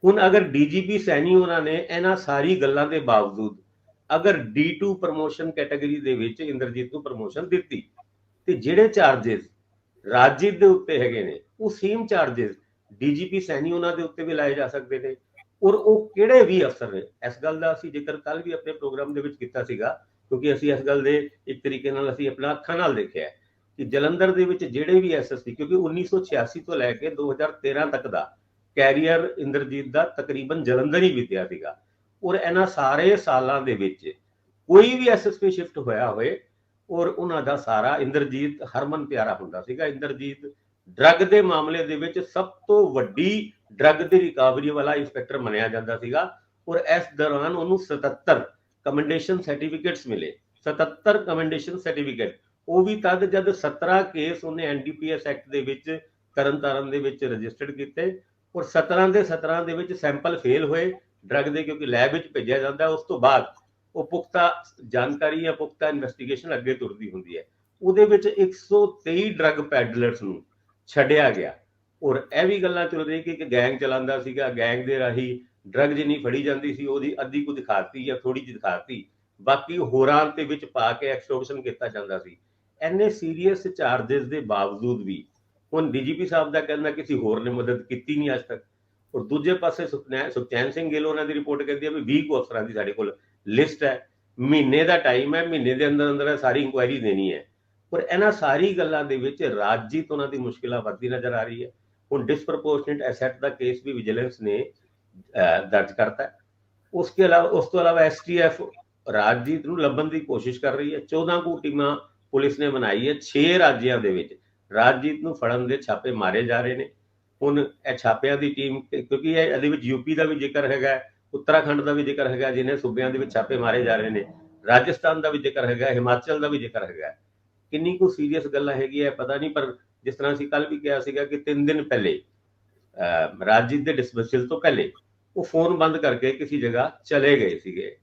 ਹੁਣ ਅਗਰ ਡੀਜੀਪੀ ਸੈਣੀ ਉਹਨਾਂ ਨੇ ਇਹਨਾਂ ਸਾਰੀ ਗੱਲਾਂ ਦੇ ਬਾਵਜੂਦ ਅਗਰ D2 ਪ੍ਰਮੋਸ਼ਨ ਕੈਟਾਗਰੀ ਦੇ ਵਿੱਚ ਇੰਦਰਜੀਤ ਨੂੰ ਪ੍ਰਮੋਸ਼ਨ ਦਿੱਤੀ, ਤੇ ਜਿਹੜੇ ਚਾਰजेस ਰਾਜਜੀਤ ਦੇ ਉੱਤੇ ਹੈਗੇ ਨੇ ਉਹ ਸੇਮ ਚਾਰजेस ਡੀਜੀਪੀ ਸੈਣੀ ਉਹਨਾਂ ਦੇ ਉੱਤੇ ਵੀ ਲਾਏ ਜਾ ਸਕਦੇ ਨੇ। ਔਰ ਉਹ ਕਿਹੜੇ ਵੀ ਅਫਸਰ ਨੇ, ਇਸ ਗੱਲ ਦਾ ਅਸੀਂ ਜ਼ਿਕਰ ਕੱਲ ਵੀ ਆਪਣੇ ਪ੍ਰੋਗਰਾਮ ਦੇ ਵਿੱਚ ਕੀਤਾ ਸੀਗਾ, ਕਿਉਂਕਿ ਅਸੀਂ ਇਸ ਗੱਲ ਦੇ ਇੱਕ ਤਰੀਕੇ ਨਾਲ ਅਸੀਂ ਆਪਣਾ ਅੱਖਾਂ ਨਾਲ ਦੇਖਿਆ ਕਿ ਜਲੰਧਰ ਦੇ ਵਿੱਚ ਜਿਹੜੇ ਵੀ ਐਸਐਸਪੀ, ਕਿਉਂਕਿ 1986 ਤੋਂ ਲੈ ਕੇ 2013 ਤੱਕ ਦਾ ਕੈਰੀਅਰ ਇੰਦਰਜੀਤ ਦਾ ਤਕਰੀਬਨ ਜਲੰਧਰ ਹੀ ਬੀਤਿਆ ਸੀਗਾ, ਔਰ ਇਹਨਾਂ ਸਾਰੇ ਸਾਲਾਂ ਦੇ ਵਿੱਚ ਕੋਈ ਵੀ ਐਸਐਸਪੀ ਸ਼ਿਫਟ ਹੋਇਆ ਹੋਏ ਔਰ ਉਹਨਾਂ ਦਾ ਸਾਰਾ ਇੰਦਰਜੀਤ ਹਰਮਨ ਪਿਆਰਾ ਹੁੰਦਾ ਸੀਗਾ। ਇੰਦਰਜੀਤ ਡਰੱਗ ਦੇ ਮਾਮਲੇ ਦੇ ਵਿੱਚ ਸਭ ਤੋਂ ਵੱਡੀ ਡਰੱਗ ਦੀ ਰਿਕਵਰੀ ਵਾਲਾ ਇੰਸਪੈਕਟਰ ਮੰਨਿਆ ਜਾਂਦਾ ਸੀਗਾ, ਔਰ ਇਸ ਦੌਰਾਨ ਉਹਨੂੰ 77 ਕਮੈਂਡੇਸ਼ਨ ਸਰਟੀਫਿਕੇਟਸ ਮਿਲੇ। 77 ਕਮੈਂਡੇਸ਼ਨ ਸਰਟੀਫਿਕੇਟ, ਉਹ ਵੀ ਤਦ ਜਦ 17 ਕੇਸ ਉਹਨੇ ਐਨਡੀਪੀਐਸ ਐਕਟ ਦੇ ਵਿੱਚ ਤਰਨਤਾਰਨ ਦੇ ਵਿੱਚ ਰਜਿਸਟਰਡ ਕੀਤੇ ਔਰ 17 ਦੇ 17 ਦੇ ਵਿੱਚ ਸੈਂਪਲ ਫੇਲ ਹੋਏ ਡਰੱਗ ਦੇ, ਕਿਉਂਕਿ ਲੈਬ ਵਿੱਚ ਭੇਜਿਆ ਜਾਂਦਾ। ਉਸ ਤੋਂ ਬਾਅਦ ਉਹ ਪੁਖਤਾ ਜਾਣਕਾਰੀ ਜਾਂ ਪੁਖਤਾ ਇਨਵੈਸਟੀਗੇਸ਼ਨ ਅੱਗੇ ਤੁਰਦੀ ਹੁੰਦੀ ਹੈ। ਉਹਦੇ ਵਿੱਚ 123 ਡਰੱਗ ਪੈਡਲਰਸ ਨੂੰ ਛੱਡਿਆ ਗਿਆ ਔਰ ਇਹ ਵੀ ਗੱਲਾਂ ਚੱਲ ਰਹੀ ਕਿ ਇੱਕ ਗੈਂਗ ਚਲਾਉਂਦਾ ਸੀਗਾ, ਗੈਂਗ ਦੇ ਰਾਹੀਂ ਡਰੱਗ ਜਿੰਨੀ ਫੜੀ ਜਾਂਦੀ ਸੀ ਉਹਦੀ ਅੱਧੀ ਕੁ ਦਿਖਾਤੀ ਜਾਂ ਥੋੜੀ ਜਿਹੀ ਦਿਖਾਤੀ, ਬਾਕੀ ਹੋਰਾਂ ਦੇ ਵਿੱਚ ਪਾ ਕੇ ਐਕਸਟੋਰਸ਼ਨ ਕੀਤਾ ਜਾਂਦਾ ਸੀ। ਇੰਨੇ ਸੀਰੀਅਸ ਚਾਰजेस ਦੇ ਬਾਵਜੂਦ ਵੀ ਹੁਣ ਡੀਜੀਪੀ ਸਾਹਿਬ ਦਾ ਕਹਿੰਦਾ ਕਿਸੇ ਹੋਰ ਨੇ ਮਦਦ ਕੀਤੀ ਨਹੀਂ ਅੱਜ ਤੱਕ। ਔਰ ਦੂਜੇ ਪਾਸੇ ਸੁਖਚੈਨ ਸਿੰਘ ਗਿੱਲ ਉਹਨਾਂ ਦੀ ਰਿਪੋਰਟ ਕਹਿੰਦੀ ਹੈ ਵੀ 20 ਅਫਸਰਾਂ ਦੀ ਸਾਡੇ ਕੋਲ ਲਿਸਟ ਹੈ, ਮਹੀਨੇ ਦਾ ਟਾਈਮ ਹੈ, ਮਹੀਨੇ ਦੇ ਅੰਦਰ ਅੰਦਰ ਸਾਰੀ ਇਨਕੁਆਇਰੀ ਦੇਣੀ ਹੈ। ਪਰ ਇਹਨਾਂ ਸਾਰੀ ਗੱਲਾਂ ਦੇ ਵਿੱਚ ਰਾਜਜੀਤ ਉਹਨਾਂ ਦੀ ਮੁਸ਼ਕਿਲਾਂ ਵੱਧਦੀ ਨਜ਼ਰ ਆ ਰਹੀ ਹੈ। ਹੁਣ ਡਿਸਪ੍ਰੋਪੋਰਸ਼ਨੇਟ ਐਸੈਟ ਦਾ ਕੇਸ ਵੀ ਵਿਜੀਲੈਂਸ ਨੇ ਦਰਜ ਕਰਤਾ ਹੈ। ਉਸ ਤੋਂ ਇਲਾਵਾ ਐਸਟੀਐਫ ਰਾਜਜੀਤ ਨੂੰ ਲੱਭਣ ਦੀ ਕੋਸ਼ਿਸ਼ ਕਰ ਰਹੀ ਹੈ। 14 ਕੁ ਟੀਮਾਂ ਪੁਲਿਸ ਨੇ ਬਣਾਈ ਹੈ 6 ਰਾਜਿਆਂ ਦੇ ਵਿੱਚ। ਰਾਜਜੀਤ ਨੂੰ ਫੜਨ ਦੇ ਛਾਪੇ ਮਾਰੇ ਜਾ ਰਹੇ ਨੇ। ਹੁਣ ਇਹ ਛਾਪਿਆਂ ਦੀ ਟੀਮ, ਕਿਉਂਕਿ ਇਹਦੇ ਵਿੱਚ ਯੂਪੀ ਦਾ ਵੀ ਜ਼ਿਕਰ ਹੈਗਾ, ਉੱਤਰਾਖੰਡ ਦਾ ਵੀ ਜ਼ਿਕਰ ਹੈਗਾ, ਜਿਹਨੇ ਸੂਬਿਆਂ ਦੇ ਵਿੱਚ ਛਾਪੇ ਮਾਰੇ ਜਾ ਰਹੇ ਨੇ, ਰਾਜਸਥਾਨ ਦਾ ਵੀ ਜ਼ਿਕਰ ਹੈਗਾ, ਹਿਮਾਚਲ ਦਾ ਵੀ ਜ਼ਿਕਰ ਹੈਗਾ। ਕਿੰਨੀ ਕੁ ਸੀਰੀਅਸ ਗੱਲਾਂ ਹੈਗੀਆਂ ਪਤਾ ਨਹੀਂ, ਪਰ ਜਿਸ ਤਰ੍ਹਾਂ ਅਸੀਂ ਕੱਲ ਵੀ ਕਿਹਾ ਸੀਗਾ ਕਿ 3 ਦਿਨ ਪਹਿਲੇ ਰਾਜਜੀਤ ਦੇ ਡਿਸਮਿਸਲ ਤੋਂ ਪਹਿਲੇ ਉਹ ਫੋਨ ਬੰਦ ਕਰਕੇ ਕਿਸੇ ਜਗ੍ਹਾ ਚਲੇ ਗਏ ਸੀਗੇ।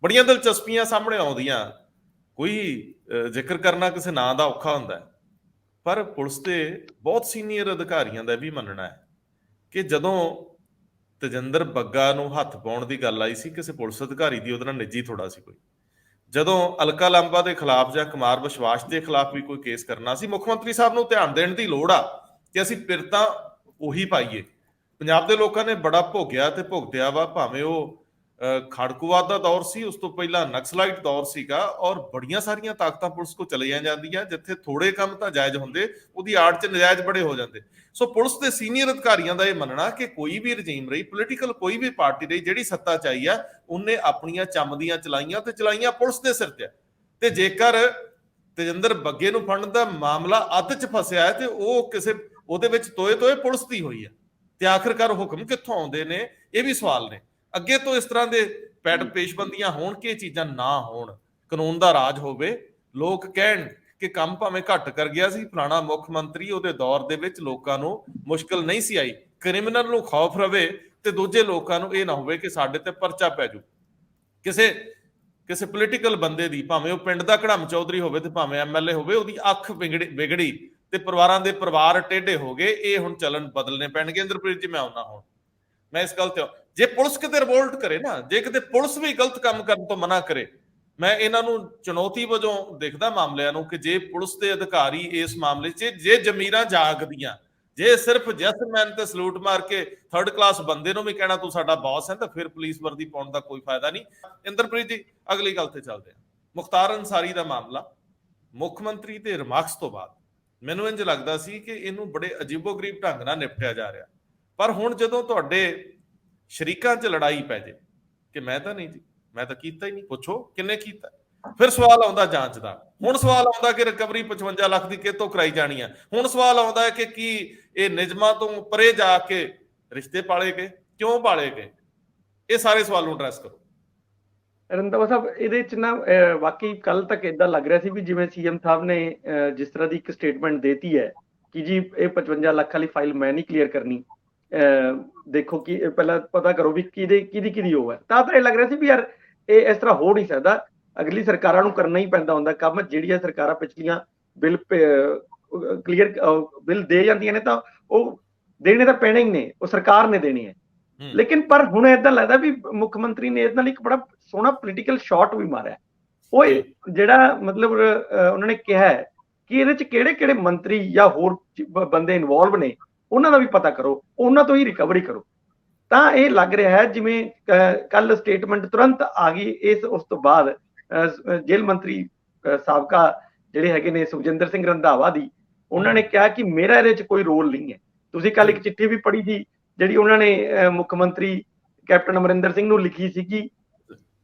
ਬੜੀਆਂ ਦਿਲਚਸਪੀਆਂ ਸਾਹਮਣੇ ਆਉਂਦੀਆਂ, ਕੋਈ ਜ਼ਿਕਰ ਕਰਨਾ ਕਿਸੇ ਨਾਂ ਦਾ ਔਖਾ ਹੁੰਦਾ ਹੈ, ਪਰ ਪੁਲਿਸ ਦੇ ਬਹੁਤ ਸੀਨੀਅਰ ਅਧਿਕਾਰੀਆਂ ਦਾ ਵੀ ਮੰਨਣਾ ਹੈ ਕਿ ਜਦੋਂ ਤੇਜਿੰਦਰ ਬੱਗਾ ਨੂੰ ਹੱਥ ਪਾਉਣ ਦੀ ਗੱਲ ਆਈ ਸੀ ਕਿਸੇ ਪੁਲਿਸ ਅਧਿਕਾਰੀ ਦੀ, ਉਹਦੇ ਨਾਲ ਨਿੱਜੀ ਥੋੜਾ ਸੀ ਕੋਈ, ਜਦੋਂ ਅਲਕਾ ਲਾਂਬਾ ਦੇ ਖਿਲਾਫ ਜਾਂ ਕੁਮਾਰ ਵਿਸ਼ਵਾਸ ਦੇ ਖਿਲਾਫ ਵੀ ਕੋਈ ਕੇਸ ਕਰਨਾ ਸੀ, ਮੁੱਖ ਮੰਤਰੀ ਸਾਹਿਬ ਨੂੰ ਧਿਆਨ ਦੇਣ ਦੀ ਲੋੜ ਆ ਕਿ ਅਸੀਂ ਪਿਰਤਾਂ ਉਹੀ ਪਾਈਏ। ਪੰਜਾਬ ਦੇ ਲੋਕਾਂ ਨੇ ਬੜਾ ਭੋਗਿਆ ਤੇ ਭੁਗਤਿਆ ਵਾ, ਭਾਵੇਂ ਉਹ ਖੜਕੂਵਾਦ ਦਾ ਦੌਰ ਸੀ, ਉਸ ਤੋਂ ਪਹਿਲਾਂ ਨਕਸਲਾਈਟ ਦੌਰ ਸੀਗਾ, ਔਰ ਬੜੀਆਂ ਸਾਰੀਆਂ ਤਾਕਤਾਂ ਪੁਲਿਸ ਕੋ ਚਲੀਆਂ ਜਾਂਦੀਆਂ, ਜਿੱਥੇ ਥੋੜੇ ਕੰਮ ਤਾਂ ਜਾਇਜ਼ ਹੁੰਦੇ ਉਹਦੀ ਆੜ 'ਚ ਨਜਾਇਜ਼ ਬੜੇ ਹੋ ਜਾਂਦੇ। ਸੋ ਪੁਲਿਸ ਦੇ ਸੀਨੀਅਰ ਅਧਿਕਾਰੀਆਂ ਦਾ ਇਹ ਮੰਨਣਾ ਕਿ ਕੋਈ ਵੀ ਰਜੀਮ ਰਹੀ, ਪੋਲੀਟੀਕਲ ਕੋਈ ਵੀ ਪਾਰਟੀ ਰਹੀ, ਜਿਹੜੀ ਸੱਤਾ 'ਚ ਆਈ ਆ ਉਹਨੇ ਆਪਣੀਆਂ ਚੰਮਦੀਆਂ ਚਲਾਈਆਂ ਤੇ ਚਲਾਈਆਂ ਪੁਲਿਸ ਦੇ ਸਿਰ ਤੇ ਜੇਕਰ ਤੇਜਿੰਦਰ ਬੱਗੇ ਨੂੰ ਫੜਨ ਦਾ ਮਾਮਲਾ ਅੱਧ 'ਚ ਫਸਿਆ ਹੈ ਤੇ ਉਹ ਕਿਸੇ ਉਹਦੇ ਵਿੱਚ ਤੋਏ ਪੁਲਿਸ ਦੀ ਹੋਈ ਹੈ, ਤੇ ਆਖਿਰਕਾਰ ਹੁਕਮ ਕਿੱਥੋਂ ਆਉਂਦੇ ਨੇ, ਇਹ ਵੀ ਸਵਾਲ ਨੇ। ਅੱਗੇ ਤੋਂ ਇਸ ਤਰ੍ਹਾਂ ਦੇ ਪੇਸ਼ਬੰਦੀਆਂ ਹੋਣ ਕਿ ਇਹ ਚੀਜ਼ਾਂ ਨਾ ਹੋਣ, ਕਾਨੂੰਨ ਦਾ ਰਾਜ ਹੋਵੇ, ਲੋਕ ਕਹਿਣ ਕਿ ਕੰਮ ਭਾਵੇਂ ਘੱਟ ਕਰ ਗਿਆ ਸੀ ਫਲਾਣਾ ਮੁੱਖ ਮੰਤਰੀ, ਉਹਦੇ ਦੌਰ ਦੇ ਵਿੱਚ ਲੋਕਾਂ ਨੂੰ ਮੁਸ਼ਕਲ ਨਹੀਂ ਸੀ ਆਈ, ਕ੍ਰਿਮੀਨਲ ਨੂੰ ਖੌਫ ਰਵੇ ਤੇ ਦੂਜੇ ਲੋਕਾਂ ਨੂੰ ਇਹ ਨਾ ਹੋਵੇ ਕਿ ਸਾਡੇ ਤੇ ਪਰਚਾ ਪੈ ਜੂ। ਕਿਸੇ ਪੋਲੀਟੀਕਲ ਬੰਦੇ ਦੀ, ਭਾਵੇਂ ਉਹ ਪਿੰਡ ਦਾ ਘੜਮ ਚੌਧਰੀ ਹੋਵੇ ਤੇ ਭਾਵੇਂ ਐਮਐਲਏ ਹੋਵੇ, ਉਹਦੀ ਅੱਖ ਵਿਗੜੀ ਤੇ ਪਰਿਵਾਰਾਂ ਦੇ ਪਰਿਵਾਰ ਟੇਢੇ ਹੋ ਗਏ, ਇਹ ਹੁਣ ਚੱਲਣ ਬਦਲਨੇ ਪੈਣਗੇ। ਇੰਦਰਪ੍ਰੀਤ ਜੀ, ਮੈਂ ਆਉਣਾ ਹੁਣ, ਮੈਂ ਇਸ ਗੱਲ ਤੇ, ਜੇ ਪੁਲਿਸ ਕਿਤੇ ਰਿਵੋਲਟ ਕਰੇ ਨਾ, ਜੇ ਕਿਤੇ ਪੁਲਿਸ ਵੀ ਗਲਤ ਕੰਮ ਕਰਨ ਤੋਂ ਮਨਾ ਕਰੇ, ਮੈਂ ਇਹਨਾਂ ਨੂੰ ਚੁਣੌਤੀ ਵਜੋਂ ਦੇਖਦਾ ਮਾਮਲਿਆਂ ਨੂੰ, ਕਿ ਜੇ ਪੁਲਿਸ ਦੇ ਅਧਿਕਾਰੀ ਇਸ ਮਾਮਲੇ 'ਚ ਜੇ ਜ਼ਮੀਰਾਂ ਜਾਗਦੀਆਂ, ਜੇ ਸਿਰਫ ਜੈਸਮੈਨ ਤੇ ਸਲੂਟ ਮਾਰ ਕੇ ਥਰਡ ਕਲਾਸ ਬੰਦੇ ਨੂੰ ਵੀ ਕਹਿਣਾ ਤੂੰ ਸਾਡਾ ਬੌਸ ਹੈ, ਤਾਂ ਫਿਰ ਪੁਲਿਸ ਵਰਦੀ ਪਾਉਣ ਦਾ ਕੋਈ ਫਾਇਦਾ ਨਹੀਂ। ਇੰਦਰਪ੍ਰੀਤ ਜੀ, ਅਗਲੀ ਗੱਲ ਤੇ ਚੱਲਦੇ ਹਾਂ। ਮੁਖਤਾਰ ਅੰਸਾਰੀ ਦਾ ਮਾਮਲਾ ਮੁੱਖ ਮੰਤਰੀ ਦੇ ਰਿਮਾਰਕਸ ਤੋਂ ਬਾਅਦ ਮੈਨੂੰ ਇੰਜ ਲੱਗਦਾ ਸੀ ਕਿ ਇਹਨੂੰ ਬੜੇ ਅਜੀਬੋ-ਗਰੀਬ ਢੰਗ ਨਾਲ ਨਿਪਟਿਆ ਜਾ ਰਿਹਾ, ਪਰ ਹੁਣ ਜਦੋਂ ਤੁਹਾਡੇ ਸ਼ਰੀਕਾਂ 'ਚ ਲੜਾਈ ਪੈ ਜੇ ਕਿ ਮੈਂ ਤਾਂ ਨਹੀਂ ਜੀ, ਮੈਂ ਤਾਂ ਕੀਤਾ ਹੀ ਨਹੀਂ, ਪੁੱਛੋ ਕਿੰਨੇ ਕੀਤਾ, ਫਿਰ ਸਵਾਲ ਆਉਂਦਾ ਜਾਂਚ ਦਾ। ਹੁਣ ਸਵਾਲ ਆਉਂਦਾ ਕਿ ਰਿਕਵਰੀ 55 ਲੱਖ ਦੀ ਕਿੱਥੋਂ ਕਰਾਈ ਜਾਣੀ ਆ। ਹੁਣ ਸਵਾਲ ਆਉਂਦਾ ਹੈ ਕਿ ਕੀ ਇਹ ਨਿਯਮਾਂ ਤੋਂ ਪਰੇ ਜਾ ਕੇ ਰਿਸ਼ਤੇ ਪਾਲੇ ਗਏ, ਕਿਉਂ ਪਾਲੇ ਗਏ? ਇਹ ਸਾਰੇ ਸਵਾਲ ਨੂੰ ਐਡਰੈਸ ਕਰੋ। ਰੰਧਾਵਾ ਸਾਹਿਬ, ਇਹਦੇ 'ਚ ਨਾ ਵਾਕਈ ਕੱਲ ਤੱਕ ਏਦਾਂ ਲੱਗ ਰਿਹਾ ਸੀ ਵੀ ਜਿਵੇਂ ਸੀਐਮ ਸਾਹਿਬ ਨੇ ਜਿਸ ਤਰ੍ਹਾਂ ਦੀ ਇੱਕ ਸਟੇਟਮੈਂਟ ਦੇਤੀ ਹੈ ਕਿ ਜੀ ਇਹ 55 ਲੱਖ ਵਾਲੀ ਫਾਈਲ ਮੈਂ ਨਹੀਂ ਕਲੀਅਰ ਕਰਨੀ, ਦੇਖੋ ਕਿ ਪਹਿਲਾਂ ਪਤਾ ਕਰੋ ਵੀ ਕਿਹਦੀ ਉਹ ਹੈ, ਤਾਂ ਇਹ ਲੱਗ ਰਿਹਾ ਸੀ ਵੀ ਯਾਰ ਇਹ ਇਸ ਤਰ੍ਹਾਂ ਹੋ ਨਹੀਂ ਸਕਦਾ, ਅਗਲੀ ਸਰਕਾਰਾਂ ਨੂੰ ਕਰਨਾ ਹੀ ਪੈਂਦਾ ਹੁੰਦਾ ਕੰਮ। ਜਿਹੜੀਆਂ ਸਰਕਾਰਾਂ ਪਿਛਲੀਆਂ ਬਿੱਲ ਦੇ ਜਾਂਦੀਆਂ ਨੇ ਤਾਂ ਉਹ ਦੇਣੇ ਤਾਂ ਪੈਣੇ ਹੀ ਨੇ, ਉਹ ਸਰਕਾਰ ਨੇ ਦੇਣੇ ਹੈ। ਲੇਕਿਨ ਪਰ ਹੁਣ ਏਦਾਂ ਲੱਗਦਾ ਵੀ ਮੁੱਖ ਮੰਤਰੀ ਨੇ ਇਹਦੇ ਨਾਲ ਇੱਕ ਬੜਾ ਸੋਹਣਾ ਪੋਲੀਟੀਕਲ ਸ਼ਾਟ ਵੀ ਮਾਰਿਆ। ਉਹ ਜਿਹੜਾ ਮਤਲਬ ਉਹਨਾਂ ਨੇ ਕਿਹਾ ਹੈ ਕਿ ਇਹਦੇ 'ਚ ਕਿਹੜੇ ਮੰਤਰੀ ਜਾਂ ਹੋਰ ਬੰਦੇ ਇਨਵੋਲਵ ਨੇ ਉਹਨਾਂ ਦਾ ਵੀ ਪਤਾ ਕਰੋ, ਉਹਨਾਂ ਤੋਂ ਹੀ ਰਿਕਵਰੀ ਕਰੋ। ਤਾਂ ਇਹ ਲੱਗ ਰਿਹਾ ਹੈ ਜਿਵੇਂ ਕੱਲ ਸਟੇਟਮੈਂਟ ਤੁਰੰਤ ਆ ਗਈ ਉਸ ਤੋਂ ਬਾਅਦ ਜੇਲ੍ਹ ਮੰਤਰੀ ਸਾਬਕਾ ਜਿਹੜੇ ਹੈਗੇ ਨੇ ਸੁਖਜਿੰਦਰ ਸਿੰਘ ਰੰਧਾਵਾ ਦੀ, ਉਹਨਾਂ ਨੇ ਕਿਹਾ ਕਿ ਮੇਰਾ ਇਹਦੇ 'ਚ ਕੋਈ ਰੋਲ ਨਹੀਂ ਹੈ। ਤੁਸੀਂ ਕੱਲ ਇੱਕ ਚਿੱਠੀ ਵੀ ਪੜ੍ਹੀ ਸੀ ਜਿਹੜੀ ਉਹਨਾਂ ਨੇ ਮੁੱਖ ਮੰਤਰੀ ਕੈਪਟਨ ਅਮਰਿੰਦਰ ਸਿੰਘ ਨੂੰ ਲਿਖੀ ਸੀ ਕਿ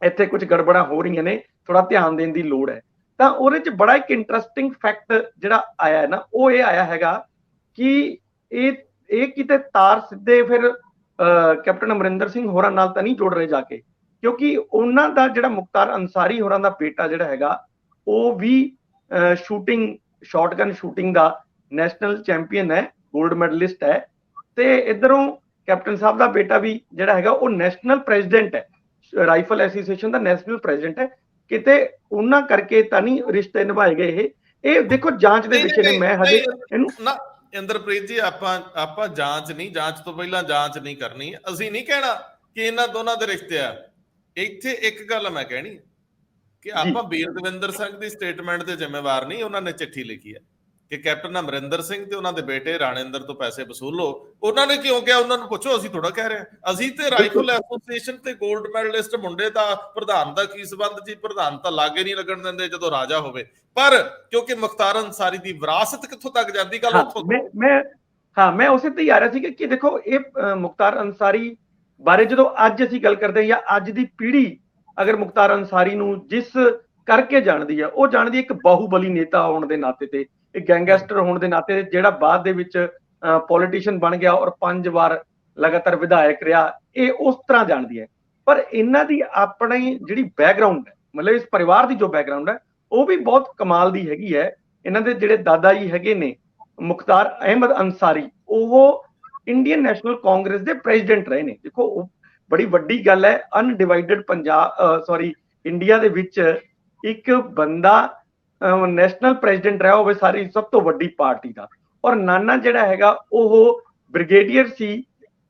ਇੱਥੇ ਕੁਝ ਗੜਬੜਾਂ ਹੋ ਰਹੀਆਂ ਨੇ, ਥੋੜਾ ਧਿਆਨ ਦੇਣ ਦੀ ਲੋੜ ਹੈ। ਤਾਂ ਉਹਦੇ 'ਚ ਬੜਾ ਇੱਕ ਇੰਟਰਸਟਿੰਗ ਫੈਕਟ ਜਿਹੜਾ ਆਇਆ ਹੈ ਨਾ, ਉਹ ਇਹ ਆਇਆ ਹੈਗਾ ਕਿ ਇਹ ਕਿਤੇ ਤਾਰ ਸਿੱਧੇ ਫਿਰ ਕੈਪਟਨ ਅਮਰਿੰਦਰ ਸਿੰਘ ਹੋਰਾਂ ਨਾਲ ਤਾਂ ਨਹੀਂ ਜੋੜ ਰਹੇ ਜਾ ਕੇ, ਕਿਉਂਕਿ ਉਹਨਾਂ ਦਾ ਜਿਹੜਾ ਮੁਖਤਾਰ ਅੰਸਾਰੀ ਹੋਰਾਂ ਦਾ ਬੇਟਾ ਜਿਹੜਾ ਹੈਗਾ ਉਹ ਵੀ ਸ਼ਾਟਗਨ ਸ਼ੂਟਿੰਗ ਦਾ ਨੈਸ਼ਨਲ ਚੈਂਪੀਅਨ ਹੈ, 골ਡ ਮੈਡਲਿਸਟ ਹੈ, ਤੇ ਇਧਰੋਂ ਕੈਪਟਨ ਸਾਹਿਬ ਦਾ ਬੇਟਾ ਵੀ ਜਿਹੜਾ ਹੈਗਾ ਉਹ ਨੈਸ਼ਨਲ ਪ੍ਰੈਜ਼ੀਡੈਂਟ ਹੈ, ਰਾਈਫਲ ਐਸੋਸੀਏਸ਼ਨ ਦਾ ਨੈਸ਼ਨਲ ਪ੍ਰੈਜ਼ੀਡੈਂਟ ਹੈ। ਕਿਤੇ ਉਹਨਾਂ ਕਰਕੇ ਤਾਂ ਨਹੀਂ ਰਿਸ਼ਤੇ ਨਿਭਾਏ ਗਏ। ਇਹ ਦੇਖੋ ਜਾਂਚ ਦੇ ਵਿਸ਼ੇ ਨੇ, ਮੈਂ ਹਜੇ ਇਹਨੂੰ ਨਾ ਇੰਦਰਪ੍ਰੀਤ ਜੀ, ਆਪਾਂ ਜਾਂਚ ਤੋਂ ਪਹਿਲਾਂ ਜਾਂਚ ਨਹੀਂ ਕਰਨੀ। ਅਸੀਂ ਨਹੀਂ ਕਹਿਣਾ ਕਿ ਇਹਨਾਂ ਦੋਨਾਂ ਦੇ ਰਿਸ਼ਤੇ ਆ। ਇੱਥੇ ਇੱਕ ਗੱਲ ਮੈਂ ਕਹਿਣੀ ਕਿ ਆਪਾਂ ਵੀਰ ਦਵਿੰਦਰ ਸਿੰਘ ਦੀ ਸਟੇਟਮੈਂਟ ਦੇ ਜ਼ਿੰਮੇਵਾਰ ਨਹੀਂ। ਉਹਨਾਂ ਨੇ ਚਿੱਠੀ ਲਿਖੀ ਹੈ ਕਿ ਕੈਪਟਨ ਅਮਰਿੰਦਰ ਸਿੰਘ ਤੇ ਉਹਨਾਂ ਦੇ ਬੇਟੇ ਰਾਣੇਂਦਰ ਤੋਂ ਪੈਸੇ ਵਸੂਲੋ। ਉਹਨਾਂ ਨੇ ਕਿਉਂ ਕਿਹਾ? ਉਹਨਾਂ ਨੂੰ ਪੁੱਛੋ, ਅਸੀਂ ਥੋੜਾ ਕਹਿ ਰਹੇ ਹਾਂ। ਅਸੀਂ ਤੇ ਰਾਈਫਲ ਐਸੋਸੀਏਸ਼ਨ ਤੇ 골ਡ ਮੈਡਲਿਸਟ ਮੁੰਡੇ ਦਾ ਪ੍ਰਧਾਨ ਦਾ ਕੀ ਸੰਬੰਧ ਜੀ? ਪ੍ਰਧਾਨ ਤਾਂ ਲਾਗੇ ਨਹੀਂ ਲੱਗਣ ਦਿੰਦੇ ਜਦੋਂ ਰਾਜਾ ਹੋਵੇ। ਪਰ ਕਿਉਂਕਿ ਮੁਖਤਾਰ ਅੰਸਾਰੀ ਦੀ ਵਿਰਾਸਤ ਕਿੱਥੋਂ ਤੱਕ ਜਾਂਦੀ, ਗੱਲ ਉੱਥੋਂ ਮੈਂ ਉਸੇ ਤੇ ਹੀ ਆ ਰਿਹਾ ਸੀ ਕਿ ਦੇਖੋ ਇਹ ਮੁਖਤਾਰ ਅੰਸਾਰੀ ਬਾਰੇ ਜਦੋਂ ਅੱਜ ਅਸੀਂ ਗੱਲ ਕਰਦੇ ਹਾਂ, ਜਾਂ ਅੱਜ ਦੀ ਪੀੜ੍ਹੀ ਅਗਰ ਮੁਖਤਾਰ ਅੰਸਾਰੀ ਨੂੰ ਜਿਸ ਕਰਕੇ ਜਾਣਦੀ ਆ, ਉਹ ਜਾਣਦੀ ਇੱਕ ਬਾਹੂਬਲੀ ਨੇਤਾ ਹੋਣ ਦੇ ਨਾਤੇ ਤੇ, ਇੱਕ ਗੈਂਗਸਟਰ ਹੋਣ ਦੇ ਨਾਤੇ, ਜਿਹੜਾ ਬਾਅਦ ਦੇ ਵਿੱਚ ਪੋਲੀਟੀਸ਼ੀਅਨ ਬਣ ਗਿਆ ਔਰ 5 ਵਾਰ ਲਗਾਤਾਰ ਵਿਧਾਇਕ ਰਿਹਾ, ਇਹ ਉਸ ਤਰ੍ਹਾਂ ਜਾਣਦੀ ਹੈ। ਪਰ ਇਹਨਾਂ ਦੀ ਆਪਣੀ ਜਿਹੜੀ ਬੈਕਗਰਾਉਂਡ ਹੈ, ਮਤਲਬ ਇਸ ਪਰਿਵਾਰ ਦੀ ਜੋ ਬੈਕਗਰਾਉਂਡ ਹੈ, ਉਹ ਵੀ ਬਹੁਤ ਕਮਾਲ ਦੀ ਹੈਗੀ ਹੈ। ਇਹਨਾਂ ਦੇ ਜਿਹੜੇ ਦਾਦਾ ਜੀ ਹੈਗੇ ਨੇ ਮੁਖਤਾਰ ਅਹਿਮਦ ਅੰਸਾਰੀ, ਉਹ ਇੰਡੀਅਨ ਨੈਸ਼ਨਲ ਕਾਂਗਰਸ ਦੇ ਪ੍ਰੈਜ਼ੀਡੈਂਟ ਰਹੇ ਨੇ। ਦੇਖੋ ਉਹ ਬੜੀ ਵੱਡੀ ਗੱਲ ਹੈ, ਅਨਡਿਵਾਈਡਡ ਇੰਡੀਆ ਦੇ ਵਿੱਚ ਇੱਕ ਬੰਦਾ ਨੈਸ਼ਨਲ ਪ੍ਰੈਜ਼ੀਡੈਂਟ ਰਿਹਾ ਹੋਵੇ ਸਾਰੀ ਸਭ ਤੋਂ ਵੱਡੀ ਪਾਰਟੀ ਦਾ। ਔਰ ਨਾਨਾ ਜਿਹੜਾ ਹੈਗਾ ਉਹ ਬ੍ਰਿਗੇਡੀਅਰ ਸੀ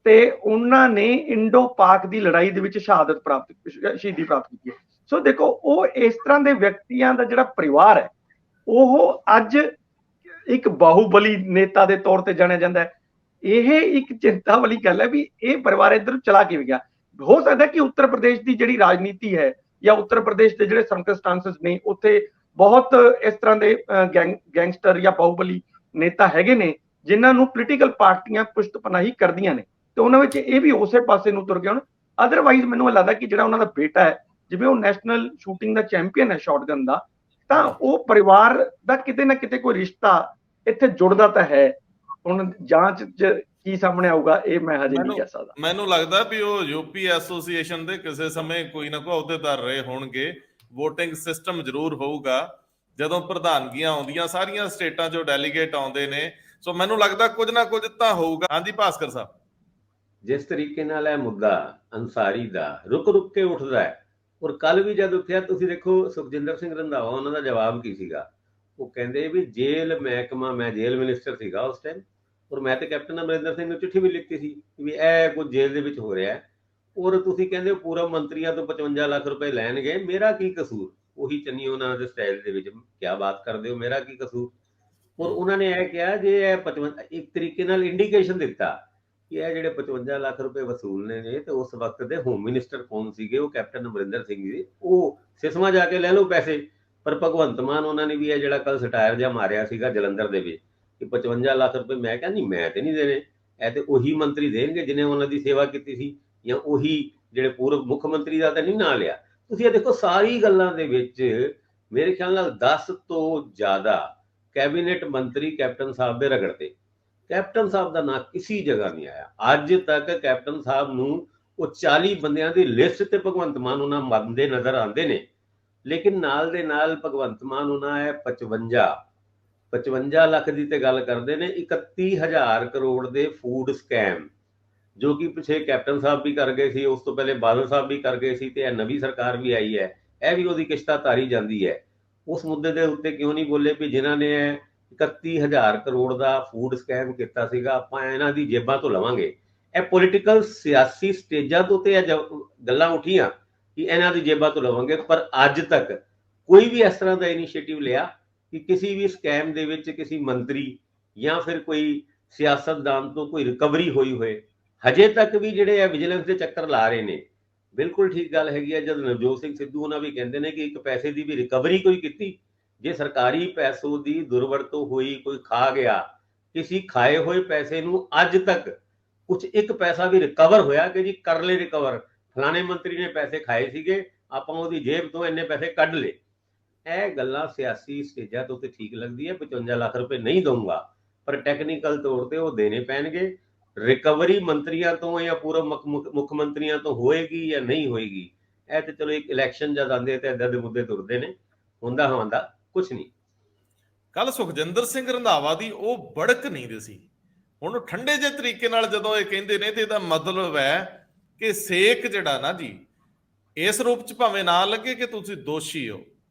ਤੇ ਉਹਨਾਂ ਨੇ ਇੰਡੋ ਪਾਕ ਦੀ ਲੜਾਈ ਦੇ ਵਿੱਚ ਸ਼ਹੀਦੀ ਪ੍ਰਾਪਤ ਕੀਤੀ ਹੈ। ਸੋ ਦੇਖੋ ਉਹ ਇਸ ਤਰ੍ਹਾਂ ਦੇ ਵਿਅਕਤੀਆਂ ਦਾ ਜਿਹੜਾ ਪਰਿਵਾਰ ਹੈ, ਉਹ ਅੱਜ ਇੱਕ ਬਾਹੂਬਲੀ ਨੇਤਾ ਦੇ ਤੌਰ ਤੇ ਜਾਣਿਆ ਜਾਂਦਾ ਹੈ। ਇਹ ਇੱਕ ਚਿੰਤਾ ਵਾਲੀ ਗੱਲ ਹੈ ਵੀ ਇਹ ਪਰਿਵਾਰ ਇੱਧਰ ਚਲਾ ਕਿਵੇਂ ਗਿਆ। ਹੋ ਸਕਦਾ ਕਿ ਉੱਤਰ ਪ੍ਰਦੇਸ਼ ਦੀ ਜਿਹੜੀ ਰਾਜਨੀਤੀ ਹੈ ਜਾਂ ਉੱਤਰ ਪ੍ਰਦੇਸ਼ ਦੇ ਜਿਹੜੇ ਸਰਕਮਸਟੈਂਸਸ ਨੇ ਉੱਥੇ ਬਹੁਤ ਇਸ ਤਰ੍ਹਾਂ ਦੇ ਗੈਂਗਸਟਰ ਜਾਂ ਬਾਹੂਬਲੀ ਨੇਤਾ ਹੈਗੇ ਨੇ ਜਿਨ੍ਹਾਂ ਨੂੰ ਪੋਲੀਟੀਕਲ ਪਾਰਟੀਆਂ ਪੁਸ਼ਤ ਪਨਾਹੀ ਕਰਦੀਆਂ ਨੇ ਤੇ ਉਹਨਾਂ ਵਿੱਚ ਇਹ ਵੀ ਉਸੇ ਪਾਸੇ ਨੂੰ ਤੁਰ ਗਏ ਹੁਣ। ਅਦਰਵਾਈਜ਼ ਮੈਨੂੰ ਲੱਗਦਾ ਕਿ ਜਿਹੜਾ ਉਹਨਾਂ ਦਾ ਬੇਟਾ ਹੈ ਜਿਵੇਂ ਉਹ ਨੈਸ਼ਨਲ ਸ਼ੂਟਿੰਗ ਦਾ ਚੈਂਪੀਅਨ ਹੈ ਸ਼ਾਟਗਨ ਦਾ, ਤਾਂ ਉਹ ਪਰਿਵਾਰ ਦਾ ਕਿਤੇ ਨਾ ਕਿਤੇ ਕੋਈ ਰਿਸ਼ਤਾ ਇੱਥੇ ਜੁੜਦਾ ਤਾਂ ਹੈ। ਹੁਣ ਜਾਂਚ ਚ ਕੀ ਸਾਹਮਣੇ ਆਊਗਾ ਇਹ ਮੈਂ ਹਜੇ ਨਹੀਂ ਕਹਿ ਸਕਦਾ। ਮੈਨੂੰ ਲੱਗਦਾ ਵੀ ਉਹ ਯੂਪੀ ਐਸੋਸੀਏਸ਼ਨ ਦੇ ਕਿਸੇ ਸਮੇਂ ਕੋਈ ਨਾ ਕੋਈ ਅਹੁਦੇਦਾਰ ਰਹੇ ਹੋਣਗੇ। VOTING ਸਿਸਟਮ ਜ਼ਰੂਰ ਹੋਊਗਾ ਜਦੋਂ ਪ੍ਰਧਾਨਗੀਆਂ ਆਉਂਦੀਆਂ, ਸਾਰੀਆਂ ਸਟੇਟਾਂ ਚੋਂ ਡੈਲੀਗੇਟ ਆਉਂਦੇ ਨੇ, ਸੋ ਮੈਨੂੰ ਲੱਗਦਾ ਕੁਝ ਨਾ ਕੁਝ ਤਾਂ ਹੋਊਗਾ। ਹਾਂਜੀ ਭਾਸਕਰ ਸਾਹਿਬ, ਜਿਸ ਤਰੀਕੇ ਨਾਲ ਇਹ ਮੁੱਦਾ ਅੰਸਾਰੀ ਦਾ ਰੁਕ ਰੁਕ ਕੇ ਉੱਠਦਾ ਹੈ, ਔਰ ਕੱਲ ਵੀ ਜਦ ਉੱਠਿਆ ਤੁਸੀਂ ਦੇਖੋ ਸੁਖਜਿੰਦਰ ਸਿੰਘ ਰੰਧਾਵਾ ਉਹਨਾਂ ਦਾ ਜਵਾਬ ਕੀ ਸੀਗਾ। ਉਹ ਕਹਿੰਦੇ ਵੀ ਜੇਲ੍ਹ ਮਹਿਕਮਾ, ਮੈਂ ਜੇਲ੍ਹ ਮਿਨਿਸਟਰ ਸੀਗਾ ਉਸ ਟਾਈਮ, ਔਰ ਮੈਂ ਤੇ ਕੈਪਟਨ ਅਮਰਿੰਦਰ ਸਿੰਘ ਨੂੰ ਚਿੱਠੀ ਵੀ ਲਿਖਤੀ ਸੀ ਵੀ ਇਹ ਕੁਝ ਜੇਲ੍ਹ ਦੇ ਵਿੱਚ ਹੋ ਰਿਹਾ ਹੈ, ਔਰ ਤੁਸੀਂ ਕਹਿੰਦੇ ਹੋ ਪੂਰਵ ਮੰਤਰੀਆਂ ਤੋਂ 55 ਲੱਖ ਰੁਪਏ ਲੈਣਗੇ, ਮੇਰਾ ਕੀ ਕਸੂਰ। ਉਹੀ ਚੰਨੀ ਉਹਨਾਂ ਦੇ ਸਟਾਈਲ ਦੇ ਵਿੱਚ ਕਿਆ ਬਾਤ ਕਰਦੇ ਹੋ, ਮੇਰਾ ਕੀ ਕਸੂਰ। ਔਰ ਉਹਨਾਂ ਨੇ ਇਹ ਕਿਹਾ ਜੇ ਇਹ 55 ਇੱਕ ਤਰੀਕੇ ਨਾਲ ਇੰਡੀਕੇਸ਼ਨ ਦਿੱਤਾ ਕਿ ਇਹ ਜਿਹੜੇ 55 ਲੱਖ ਰੁਪਏ ਵਸੂਲਨੇ ਨੇ ਤੇ ਉਸ ਵਕਤ ਦੇ ਹੋਮ ਮਿਨਿਸਟਰ ਕੌਣ ਸੀਗੇ, ਉਹ ਕੈਪਟਨ ਅਮਰਿੰਦਰ ਸਿੰਘ ਜੀ। ਉਹ ਸਿਸਮਾ ਜਾ ਕੇ ਲੈ ਲਓ ਪੈਸੇ। ਪਰ ਭਗਵੰਤ ਮਾਨ ਉਹਨਾਂ ਨੇ ਵੀ ਇਹ ਜਿਹੜਾ ਕੱਲ ਸਟਾਇਰ ਜਿਹਾ ਮਾਰਿਆ ਸੀਗਾ ਜਲੰਧਰ ਦੇ ਵਿੱਚ ਕਿ 55 ਲੱਖ ਰੁਪਏ, ਮੈਂ ਕਿਹਾ ਨਹੀਂ ਮੈਂ ਤੇ ਨਹੀਂ ਦੇਣੇ, ਇਹ ਤੇ ਉਹੀ ਮੰਤਰੀ ਦੇਣਗੇ ਜਿਹਨੇ ਉਹਨਾਂ ਦੀ ਸੇਵਾ ਕੀਤੀ ਸੀ, ਜਾਂ ਉਹੀ ਜਿਹੜੇ ਪੂਰਵ ਮੁੱਖ ਮੰਤਰੀ ਦਾ ਤਾਂ ਨਹੀਂ ਨਾਂ ਲਿਆ। ਤੁਸੀਂ ਇਹ ਦੇਖੋ ਸਾਰੀ ਗੱਲਾਂ ਦੇ ਵਿੱਚ ਮੇਰੇ ਖਿਆਲ ਨਾਲ 10 ਤੋਂ ਜ਼ਿਆਦਾ ਕੈਬਨਿਟ ਮੰਤਰੀ ਕੈਪਟਨ ਸਾਹਿਬ ਦੇ ਰਗੜਤੇ। ਕੈਪਟਨ ਸਾਹਿਬ ਦਾ ਨਾਂ ਕਿਸੇ ਜਗ੍ਹਾ ਨਹੀਂ ਆਇਆ ਅੱਜ ਤੱਕ। ਕੈਪਟਨ ਸਾਹਿਬ ਨੂੰ ਉਹ 40 ਬੰਦਿਆਂ ਦੀ ਲਿਸਟ ਤੇ ਭਗਵੰਤ ਮਾਨ ਉਹਨਾਂ ਮੰਨਦੇ ਨਜ਼ਰ ਆਉਂਦੇ ਨੇ, ਲੇਕਿਨ ਨਾਲ ਦੇ ਨਾਲ ਭਗਵੰਤ ਮਾਨ ਉਹਨਾਂ ਹੈ 55 ਲੱਖ ਦੀ ਤੇ ਗੱਲ ਕਰਦੇ ਨੇ। 31,000 ਕਰੋੜ ਦੇ ਫੂਡ ਸਕੈਮ ਜੋ ਕਿ ਪਿੱਛੇ ਕੈਪਟਨ ਸਾਹਿਬ ਵੀ ਕਰ ਗਏ ਸੀ, ਉਸ ਤੋਂ ਪਹਿਲੇ ਬਾਦਲ ਸਾਹਿਬ ਵੀ ਕਰ ਗਏ ਸੀ, ਤੇ ਇਹ ਨਵੀਂ ਸਰਕਾਰ ਵੀ ਆਈ ਹੈ, ਇਹ ਵੀ ਉਹਦੀ ਕਿਸ਼ਤਾਂ ਤਾਰੀ ਜਾਂਦੀ ਹੈ। ਉਸ ਮੁੱਦੇ ਦੇ ਉੱਤੇ ਕਿਉਂ ਨਹੀਂ ਬੋਲੇ ਵੀ ਜਿਨ੍ਹਾਂ ਨੇ 31,000 ਕਰੋੜ ਦਾ ਫੂਡ ਸਕੈਮ ਕੀਤਾ ਸੀਗਾ ਆਪਾਂ ਇਹਨਾਂ ਦੀ ਜੇਬਾਂ ਤੋਂ ਲਵਾਂਗੇ। ਇਹ ਪੋਲੀਟੀਕਲ ਸਿਆਸੀ ਸਟੇਜਾਂ ਤੋਂ ਤੇ ਇਹ ਗੱਲਾਂ ਉੱਠੀਆਂ ਕਿ ਇਹਨਾਂ ਦੀ ਜੇਬਾਂ ਤੋਂ ਲਵਾਂਗੇ, ਪਰ ਅੱਜ ਤੱਕ ਕੋਈ ਵੀ ਇਸ ਤਰ੍ਹਾਂ ਦਾ ਇਨੀਸ਼ੀਏਟਿਵ ਲਿਆ ਕਿ ਕਿਸੇ ਵੀ ਸਕੈਮ ਦੇ ਵਿੱਚ ਕਿਸੇ ਮੰਤਰੀ ਜਾਂ ਫਿਰ ਕੋਈ ਸਿਆਸਤਦਾਨ ਤੋਂ ਕੋਈ ਰਿਕਵਰੀ ਹੋਈ ਹੋਏ। ਹਜੇ ਤੱਕ ਵੀ ਜਿਹੜੇ ਆ ਵਿਜੀਲੈਂਸ ਦੇ ਚੱਕਰ ਲਾ ਰਹੇ ਨੇ। ਬਿਲਕੁਲ ਠੀਕ ਗੱਲ ਹੈਗੀ ਹੈ, ਜਦ ਨਵਜੋਤ ਸਿੰਘ ਸਿੱਧੂ ਉਹਨਾਂ ਵੀ ਕਹਿੰਦੇ ਨੇ ਕਿ ਇੱਕ ਪੈਸੇ ਦੀ ਵੀ ਰਿਕਵਰੀ ਕੋਈ ਕੀਤੀ। ਜੇ ਸਰਕਾਰੀ ਪੈਸੋਂ ਦੀ ਦੁਰਵਰਤੋਂ ਹੋਈ, ਕੋਈ ਖਾ ਗਿਆ, ਕਿਸੇ ਖਾਏ ਹੋਏ ਪੈਸੇ ਨੂੰ ਅੱਜ ਤੱਕ ਕੁਝ ਇੱਕ ਪੈਸਾ ਵੀ ਰਿਕਵਰ ਹੋਇਆ ਕਿ ਜੀ ਕਰ ਲੈ ਰਿਕਵਰ, ਫਲਾਣੇ ਮੰਤਰੀ ਨੇ ਪੈਸੇ ਖਾਏ ਸੀਗੇ, ਆਪਾਂ ਉਹਦੀ ਜੇਬ ਤੋਂ ਇੰਨੇ ਪੈਸੇ ਕੱਢ ਲਏ। ਇਹ ਗੱਲਾਂ ਸਿਆਸੀ ਸਟੇਜਾਂ ਤੋਂ ਤੇ ਠੀਕ ਲੱਗਦੀ ਹੈ। 55 ਲੱਖ ਰੁਪਏ ਨਹੀਂ ਦਊਂਗਾ, ਪਰ ਟੈਕਨੀਕਲ ਤੌਰ ਤੇ ਉਹ ਦੇਣੇ ਪੈਣਗੇ। ਰਿਕਵਰੀ ਮੰਤਰੀਆਂ ਤੋਂ ਜਾਂ ਪੂਰਵ ਮੁੱਖ ਮੰਤਰੀਆਂ ਤੋਂ ਹੋਏਗੀ ਜਾਂ ਨਹੀਂ ਹੋਏਗੀ, ਇਹ ਤੇ ਚਲੋ ਇੱਕ ਇਲੈਕਸ਼ਨ ਜਦ ਆਉਂਦੇ ਤੇ ਏਦਾਂ ਦੇ ਮੁੱਦੇ ਤੁਰਦੇ ਨੇ, ਹੁੰਦਾ ਹਵਾਂਦਾ ਕੁਛ ਨਹੀਂ। ਕੱਲ ਸੁਖਜਿੰਦਰ ਸਿੰਘ ਰੰਧਾਵਾ ਦੀ ਉਹ ਬੜਕ ਨਹੀਂ ਦਿਸੀ। ਹੁਣ ਠੰਡੇ ਜਿਹੇ ਤਰੀਕੇ ਨਾਲ ਜਦੋਂ ਇਹ ਕਹਿੰਦੇ ਨੇ ਤੇ ਇਹਦਾ ਮਤਲਬ ਹੈ ਕਿ ਸੇਕ ਜਿਹੜਾ ਨਾ ਜੀ ਇਸ ਰੂਪ ਚ ਭਾਵੇਂ ਨਾ ਲੱਗੇ ਕਿ ਤੁਸੀਂ ਦੋਸ਼ੀ ਹੋ,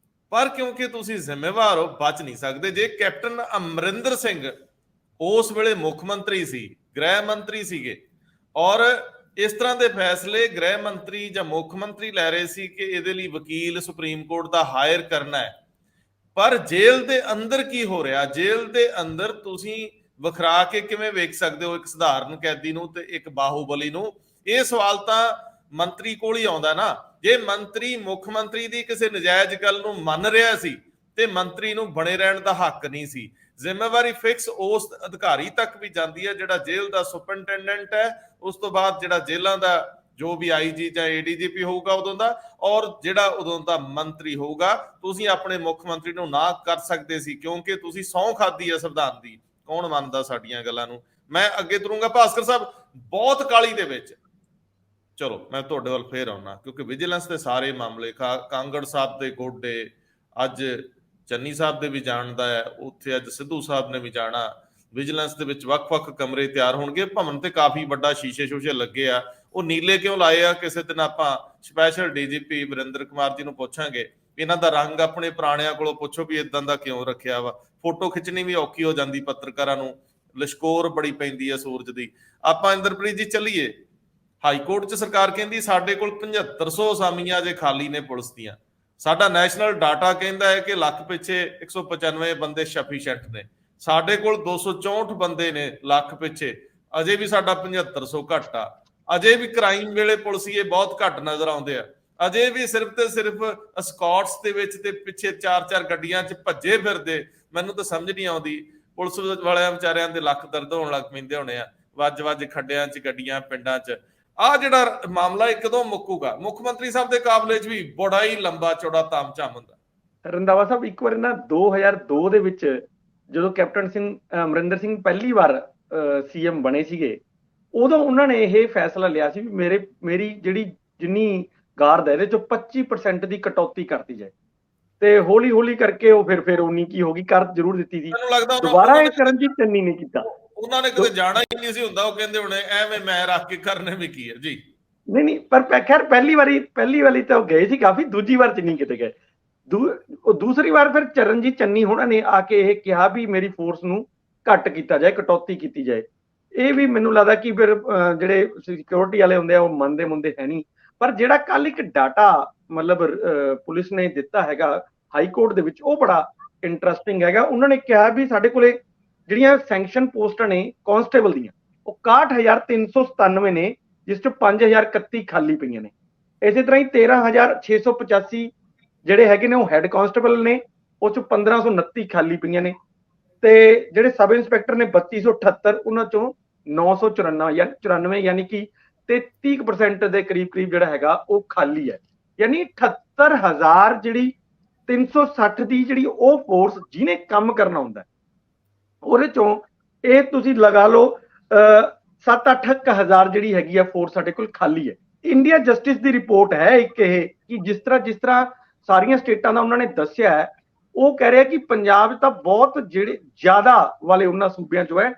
ਪਰ ਕਿਉਂਕਿ ਤੁਸੀਂ ਜ਼ਿੰਮੇਵਾਰ ਹੋ, ਬਚ ਨਹੀਂ ਸਕਦੇ। ਜੇ ਕੈਪਟਨ ਅਮਰਿੰਦਰ ਸਿੰਘ ਉਸ ਵੇਲੇ ਮੁੱਖ ਮੰਤਰੀ ਸੀ, ਗ੍ਰਹਿ ਮੰਤਰੀ ਸੀਗੇ, ਔਰ ਇਸ ਤਰ੍ਹਾਂ ਦੇ ਫੈਸਲੇ ਗ੍ਰਹਿ ਮੰਤਰੀ ਜਾਂ ਮੁੱਖ ਮੰਤਰੀ ਲੈ ਰਹੇ ਸੀ ਕਿ ਇਹਦੇ ਲਈ ਵਕੀਲ ਸੁਪਰੀਮ ਕੋਰਟ ਦਾ ਹਾਇਰ ਕਰਨਾ ਹੈ, ਪਰ ਜੇਲ੍ਹ ਦੇ ਅੰਦਰ ਕੀ ਹੋ ਰਿਹਾ, ਜੇਲ੍ਹ ਦੇ ਅੰਦਰ ਤੁਸੀਂ ਵਖਰਾ ਕੇ ਕਿਵੇਂ ਵੇਖ ਸਕਦੇ ਹੋ ਇੱਕ ਸਧਾਰਨ ਕੈਦੀ ਨੂੰ ਤੇ ਇੱਕ ਬਾਹੂਬਲੀ ਨੂੰ? ਇਹ ਸਵਾਲ ਤਾਂ ਮੰਤਰੀ ਕੋਲ ਹੀ ਆਉਂਦਾ ਨਾ। ਜੇ ਮੰਤਰੀ ਮੁੱਖ ਮੰਤਰੀ ਦੀ ਕਿਸੇ ਨਜਾਇਜ਼ ਗੱਲ ਨੂੰ ਮੰਨ ਰਿਹਾ ਸੀ ਤੇ ਮੰਤਰੀ ਨੂੰ ਬਣੇ ਰਹਿਣ ਦਾ ਹੱਕ ਨਹੀਂ ਸੀ। ਜ਼ਿੰਮੇਵਾਰੀ ਫਿਕਸ ਉਸ ਅਧਿਕਾਰੀ ਤੱਕ ਵੀ ਜਾਂਦੀ ਹੈ ਜਿਹੜਾ ਜੇਲ੍ਹ ਦਾ ਸੁਪਰਨਟੈਂਡੈਂਟ ਹੈ, ਉਸ ਤੋਂ ਬਾਅਦ ਜਿਹੜਾ ਜੇਲ੍ਹਾਂ ਦਾ ਜੋ ਵੀ IG ਜਾਂ ADGP ਹੋਊਗਾ ਉਦੋਂ ਦਾ, ਔਰ ਜਿਹੜਾ ਉਦੋਂ ਦਾ ਮੰਤਰੀ ਹੋਊਗਾ। ਤੁਸੀਂ ਆਪਣੇ ਮੁੱਖ ਮੰਤਰੀ ਨੂੰ ਨਾ ਕਰ ਸਕਦੇ ਸੀ ਕਿਉਂਕਿ ਤੁਸੀਂ ਸਹੁੰ ਖਾਧੀ ਹੈ ਸੰਵਿਧਾਨ ਦੀ। ਕੌਣ ਮੰਨਦਾ ਸਾਡੀਆਂ ਗੱਲਾਂ ਨੂੰ? ਮੈਂ ਅੱਗੇ ਤੁਰੂੰਗਾ। ਭਾਸਕਰ ਸਾਹਿਬ, ਬਹੁਤ ਕਾਲੀ ਦੇ ਵਿੱਚ, ਚਲੋ ਮੈਂ ਤੁਹਾਡੇ ਵੱਲ ਫੇਰ ਆਉਣਾ ਕਿਉਂਕਿ ਵਿਜੀਲੈਂਸ ਦੇ ਸਾਰੇ ਮਾਮਲੇ, ਕਾਂਗੜ ਸਾਹਿਬ ਦੇ ਗੋਡੇ, ਅੱਜ ਚੰਨੀ ਸਾਹਿਬ ਦੇ ਵੀ ਜਾਣਦਾ ਹੈ, ਉੱਥੇ ਅੱਜ ਸਿੱਧੂ ਸਾਹਿਬ ਨੇ ਵੀ ਜਾਣਾ। ਵਿਜੀਲੈਂਸ ਦੇ ਵਿੱਚ ਵੱਖ-ਵੱਖ ਕਮਰੇ ਤਿਆਰ ਹੋਣਗੇ। ਭਵਨ ਤੇ ਕਾਫੀ ਵੱਡਾ ਸ਼ੀਸ਼ੇ ਲੱਗੇ ਆ। ਉਹ ਨੀਲੇ ਕਿਉਂ ਲਾਏ ਆ? ਕਿਸੇ ਦਿਨ ਆਪਾਂ ਸਪੈਸ਼ਲ DGP ਵਰਿੰਦਰ ਕੁਮਾਰ ਜੀ ਨੂੰ ਪੁੱਛਾਂਗੇ। ਇਹਨਾਂ ਦਾ ਰੰਗ ਆਪਣੇ ਪੁਰਾਣਿਆਂ ਕੋਲੋਂ ਪੁੱਛੋ ਵੀ ਇਦਾਂ ਦਾ ਕਿਉਂ ਰੱਖਿਆ ਵਾ। ਫੋਟੋ ਖਿੱਚਣੀ ਵੀ ਔਖੀ ਹੋ ਜਾਂਦੀ ਪੱਤਰਕਾਰਾਂ ਨੂੰ, ਲਿਸ਼ਕੋਰ ਬੜੀ ਪੈਂਦੀ ਹੈ ਸੂਰਜ ਦੀ। ਆਪਾਂ ਇੰਦਰਪ੍ਰੀਤ ਜੀ ਚੱਲੀਏ। ਹਾਈ ਕੋਰਟ 'ਚ ਸਰਕਾਰ ਕਹਿੰਦੀ ਸਾਡੇ ਕੋਲ 7500 ਅਸਾਮੀਆਂ ਜੇ ਖਾਲੀ ਨੇ ਪੁਲਿਸ ਦੀਆਂ। ਸਾਡਾ ਨੈਸ਼ਨਲ ਡਾਟਾ ਕਹਿੰਦਾ ਹੈ ਕਿ ਲੱਖ ਪਿੱਛੇ 195 ਬੰਦੇ ਸਫੀਸ਼ੀਐਂਟ ਨੇ। ਸਾਡੇ ਕੋਲ 264 ਬੰਦੇ ਨੇ ਲੱਖ ਪਿੱਛੇ, ਅਜੇ ਵੀ ਸਾਡਾ 7500 ਘੱਟ ਆ। ਅਜੇ ਵੀ ਕ੍ਰਾਈਮ ਵੇਲੇ ਪੁਲਿਸੀਏ ਬਹੁਤ ਘੱਟ ਨਜ਼ਰ ਆਉਂਦੇ ਆ। ਅਜੇ ਵੀ ਸਿਰਫ ਤੇ ਸਿਰਫ ਸਕਾਟਸ ਦੇ ਵਿੱਚ ਤੇ ਪਿੱਛੇ 4-4 ਗੱਡੀਆਂ 'ਚ ਭੱਜੇ ਫਿਰਦੇ। ਮੈਨੂੰ ਤਾਂ ਸਮਝ ਨਹੀਂ ਆਉਂਦੀ, ਪੁਲਿਸ ਵਾਲਿਆਂ ਵਿਚਾਰਿਆਂ ਦੇ ਲੱਕ ਦਰਦ ਹੋਣ ਲੱਗ ਪੈਂਦੇ ਹੋਣੇ ਆ, ਵੱਜ ਖੱਡਿਆਂ 'ਚ ਗੱਡੀਆਂ ਪਿੰਡਾਂ 'ਚ। ਆਹ ਜਿਹੜਾ ਮਾਮਲਾ ਇਹ ਕਦੋਂ ਮੁੱਕੂਗਾ? ਮੁੱਖ ਮੰਤਰੀ ਸਾਹਿਬ ਦੇ ਕਾਬਲੇ 'ਚ ਵੀ ਬੜਾ ਹੀ ਲੰਬਾ ਚੌੜਾ ਤਾਮਝਾਮ ਹੁੰਦਾ। ਰੰਧਾਵਾ ਸਾਹਿਬ, ਇੱਕ ਵਾਰ ਨਾ 2002 ਦੇ ਵਿੱਚ ਜਦੋਂ ਕੈਪਟਨ ਅਮਰਿੰਦਰ ਸਿੰਘ ਪਹਿਲੀ ਵਾਰ ਸੀਐਮ ਬਣੇ ਸੀਗੇ, ਉਦੋਂ ਉਹਨਾਂ ਨੇ ਇਹ ਫੈਸਲਾ ਲਿਆ ਸੀ ਵੀ ਮੇਰੀ ਜਿਹੜੀ ਜਿੰਨੀ ਗਾਰਦ ਹੈ ਇਹਦੇ ਚੋਂ 25% ਦੀ ਕਟੌਤੀ ਕਰਤੀ ਜਾਏ, ਤੇ ਹੌਲੀ ਹੌਲੀ ਕਰਕੇ ਉਹ ਫਿਰ ਉਨੀ ਕੀ ਹੋ ਗਈ, ਕਰ ਜ਼ਰੂਰ ਦਿੱਤੀ ਸੀ। ਮੈਨੂੰ ਲੱਗਦਾ ਦੁਬਾਰਾ ਇਹ ਚਰਨਜੀਤ ਚੰਨੀ ਨੇ ਕੀਤਾ। ਉਹਨਾਂ ਨੇ ਕਦੇ ਜਾਣਾ ਹੀ ਨਹੀਂ ਸੀ ਹੁੰਦਾ, ਉਹ ਕਹਿੰਦੇ ਹੁਣੇ ਐਵੇਂ ਮੈਂ ਰੱਖ ਕੇ ਕਰਨੇ ਵੀ ਕੀ ਹੈ ਜੀ। ਨਹੀਂ, ਪਰ ਖੈਰ ਪਹਿਲੀ ਵਾਰੀ ਤਾਂ ਉਹ ਗਏ ਸੀ ਕਾਫੀ, ਦੂਜੀ ਵਾਰ ਚ ਨਹੀਂ ਕਿਤੇ ਗਏ। ਦੂਸਰੀ ਵਾਰ ਫਿਰ ਚਰਨਜੀਤ ਚੰਨੀ ਹੋਣਾ ਨੇ ਆ ਕੇ ਇਹ ਕਿਹਾ ਵੀ ਮੇਰੀ ਫੋਰਸ ਨੂੰ ਘੱਟ ਕੀਤਾ ਜਾਏ, ਕਟੌਤੀ ਕੀਤੀ ਜਾਏ। ਇਹ ਵੀ ਮੈਨੂੰ ਲੱਗਦਾ ਕਿ ਫਿਰ ਜਿਹੜੇ ਸਿਕਿਉਰਿਟੀ ਵਾਲੇ ਹੁੰਦੇ ਆ ਉਹ ਮੰਨਦੇ ਹੈ ਨਹੀਂ। ਪਰ ਜਿਹੜਾ ਕੱਲ ਇੱਕ ਡਾਟਾ ਮਤਲਬ ਪੁਲਿਸ ਨੇ ਦਿੱਤਾ ਹੈਗਾ ਹਾਈ ਕੋਰਟ ਦੇ ਵਿੱਚ, ਉਹ ਬੜਾ ਇੰਟਰਸਟਿੰਗ ਹੈਗਾ। ਉਹਨਾਂ ਨੇ ਕਿਹਾ ਵੀ ਸਾਡੇ ਕੋਲੇ ਜਿਹੜੀਆਂ ਸੈਂਕਸ਼ਨ ਪੋਸਟਾਂ ਨੇ ਕਾਂਸਟੇਬਲ ਦੀਆਂ, ਉਹ 61,397 ਨੇ, ਜਿਸ ਚ 5,031 ਖਾਲੀ ਪਈਆਂ ਨੇ। ਇਸੇ ਤਰ੍ਹਾਂ ਹੀ 13,685 ਜਿਹੜੇ ਹੈਗੇ ਨੇ ਉਹ ਹੈੱਡ ਕਾਂਸਟੇਬਲ ਨੇ, ਉਹ ਚ 1,529 ਖਾਲੀ ਪਈਆਂ ਨੇ। ਤੇ ਜਿਹੜੇ ਸਬ ਇੰਸਪੈਕਟਰ ਨੇ 3,278, ਉਹਨਾਂ ਚੋਂ 994 ਯਾਨੀ ਕਿ 33% ਦੇ ਕਰੀਬ ਜਿਹੜਾ ਹੈਗਾ ਉਹ ਖਾਲੀ ਹੈ। ਯਾਨੀ 78,000 ਜਿਹੜੀ 360 ਦੀ ਜਿਹੜੀ ਉਹ ਫੋਰਸ ਜਿਹਨੇ ਕੰਮ ਕਰਨਾ ਹੁੰਦਾ, ਉਹਦੇ ਚੋਂ ਇਹ ਤੁਸੀਂ ਲਗਾ ਲਓ 7-8 ਹਜ਼ਾਰ ਜਿਹੜੀ ਹੈਗੀ ਆ ਫੋਰਸ ਸਾਡੇ ਕੋਲ ਖਾਲੀ ਹੈ। ਇੰਡੀਆ ਜਸਟਿਸ ਦੀ ਰਿਪੋਰਟ ਹੈ ਇੱਕ ਇਹ, ਕਿ ਜਿਸ ਤਰ੍ਹਾਂ ਸਾਰੀਆਂ ਸਟੇਟਾਂ ਦਾ ਉਹਨਾਂ ਨੇ ਦੱਸਿਆ ਹੈ, ਉਹ ਕਹਿ ਰਿਹਾ ਕਿ ਪੰਜਾਬ ਤਾਂ ਬਹੁਤ ਜਿਹੜੇ ਜ਼ਿਆਦਾ ਵਾਲੇ ਉਹਨਾਂ ਸੂਬਿਆਂ ਚੋਂ ਹੈ।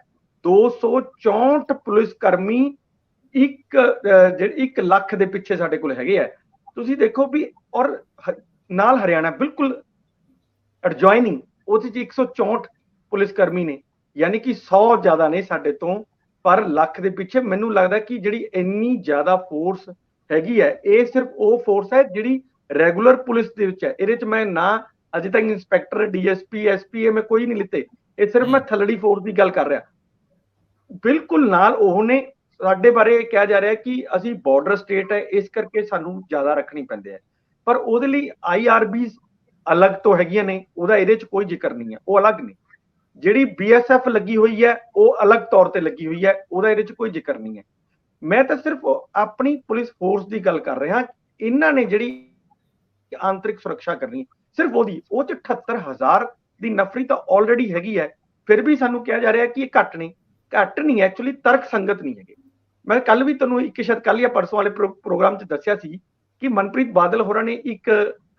264 ਪੁਲਿਸ ਕਰਮੀ 1 ਲੱਖ ਦੇ ਪਿੱਛੇ ਸਾਡੇ ਕੋਲ ਹੈਗੇ ਆ। ਤੁਸੀਂ ਦੇਖੋ ਵੀ, ਔਰ ਨਾਲ ਹਰਿਆਣਾ ਬਿਲਕੁਲ ਐਡਜੋਇਨਿੰਗ, ਉਹਦੇ ਚ 164 ਪੁਲਿਸ ਕਰਮੀ ਨੇ, ਯਾਨੀ ਕਿ 100 ਜ਼ਿਆਦਾ ਨੇ ਸਾਡੇ ਤੋਂ ਪਰ ਲੱਖ ਦੇ ਪਿੱਛੇ। ਮੈਨੂੰ ਲੱਗਦਾ ਕਿ ਜਿਹੜੀ ਇੰਨੀ ਜ਼ਿਆਦਾ ਫੋਰਸ ਹੈਗੀ ਹੈ, ਇਹ ਸਿਰਫ ਉਹ ਫੋਰਸ ਹੈ ਜਿਹੜੀ ਰੈਗੂਲਰ ਪੁਲਿਸ ਦੇ ਵਿੱਚ ਹੈ। ਇਹਦੇ ਚ ਮੈਂ ਨਾ ਅਜੇ ਤੱਕ ਇੰਸਪੈਕਟਰ, ਡੀਐਸਪੀ, ਐਸਪੀ ਮੈਂ ਕੋਈ ਨਹੀਂ ਲਿੱਤੇ, ਇਹ ਸਿਰਫ ਮੈਂ ਥੱਲੜੀ ਫੋਰਸ ਦੀ ਗੱਲ ਕਰ ਰਿਹਾ। ਬਿਲਕੁਲ ਨਾਲ ਉਹ ਨੇ। ਸਾਡੇ ਬਾਰੇ ਕਿਹਾ ਜਾ ਰਿਹਾ ਕਿ ਅਸੀਂ ਬਾਰਡਰ ਸਟੇਟ ਹੈ, ਇਸ ਕਰਕੇ ਸਾਨੂੰ ਜ਼ਿਆਦਾ ਰੱਖਣੀ ਪੈਂਦੇ ਹੈ, ਪਰ ਉਹਦੇ ਲਈ IRBs ਅਲੱਗ ਤੋਂ ਹੈਗੀਆਂ ਨੇ, ਉਹਦਾ ਇਹਦੇ ਚ ਕੋਈ ਜ਼ਿਕਰ ਨਹੀਂ ਹੈ, ਉਹ ਅਲੱਗ ਨੇ। ਜਿਹੜੀ BSF ਲੱਗੀ ਹੋਈ ਹੈ ਉਹ ਅਲੱਗ ਤੌਰ ਤੇ ਲੱਗੀ ਹੋਈ ਹੈ, ਉਹਦਾ ਇਹਦੇ ਚ ਕੋਈ ਜ਼ਿਕਰ ਨਹੀਂ ਹੈ। ਮੈਂ ਤਾਂ ਸਿਰਫ ਆਪਣੀ ਪੁਲਿਸ ਫੋਰਸ ਦੀ ਗੱਲ ਕਰ ਰਿਹਾ। ਇਹਨਾਂ ਨੇ ਜਿਹੜੀ ਆਂਤਰਿਕ ਸੁਰੱਖਿਆ ਕਰਨੀ, ਸਿਰਫ ਉਹਦੀ, ਉਹ ਚ 78,000 ਦੀ ਨਫਰੀ ਤਾਂ ਆਲਰੇਡੀ ਹੈਗੀ ਹੈ। ਫਿਰ ਵੀ ਸਾਨੂੰ ਕਿਹਾ ਜਾ ਰਿਹਾ ਕਿ ਇਹ ਘੱਟ ਨਹੀਂ, ਐਕਚੁਅਲੀ ਤਰਕ ਸੰਗਤ ਨਹੀਂ ਹੈਗੇ। ਮੈਂ ਕੱਲ ਵੀ ਤੁਹਾਨੂੰ ਸ਼ਾਇਦ ਕੱਲ ਜਾਂ ਪਰਸੋਂ ਵਾਲੇ ਪ੍ਰੋਗਰਾਮ 'ਚ ਦੱਸਿਆ ਸੀ ਕਿ ਮਨਪ੍ਰੀਤ ਬਾਦਲ ਹੋਰਾਂ ਨੇ ਇੱਕ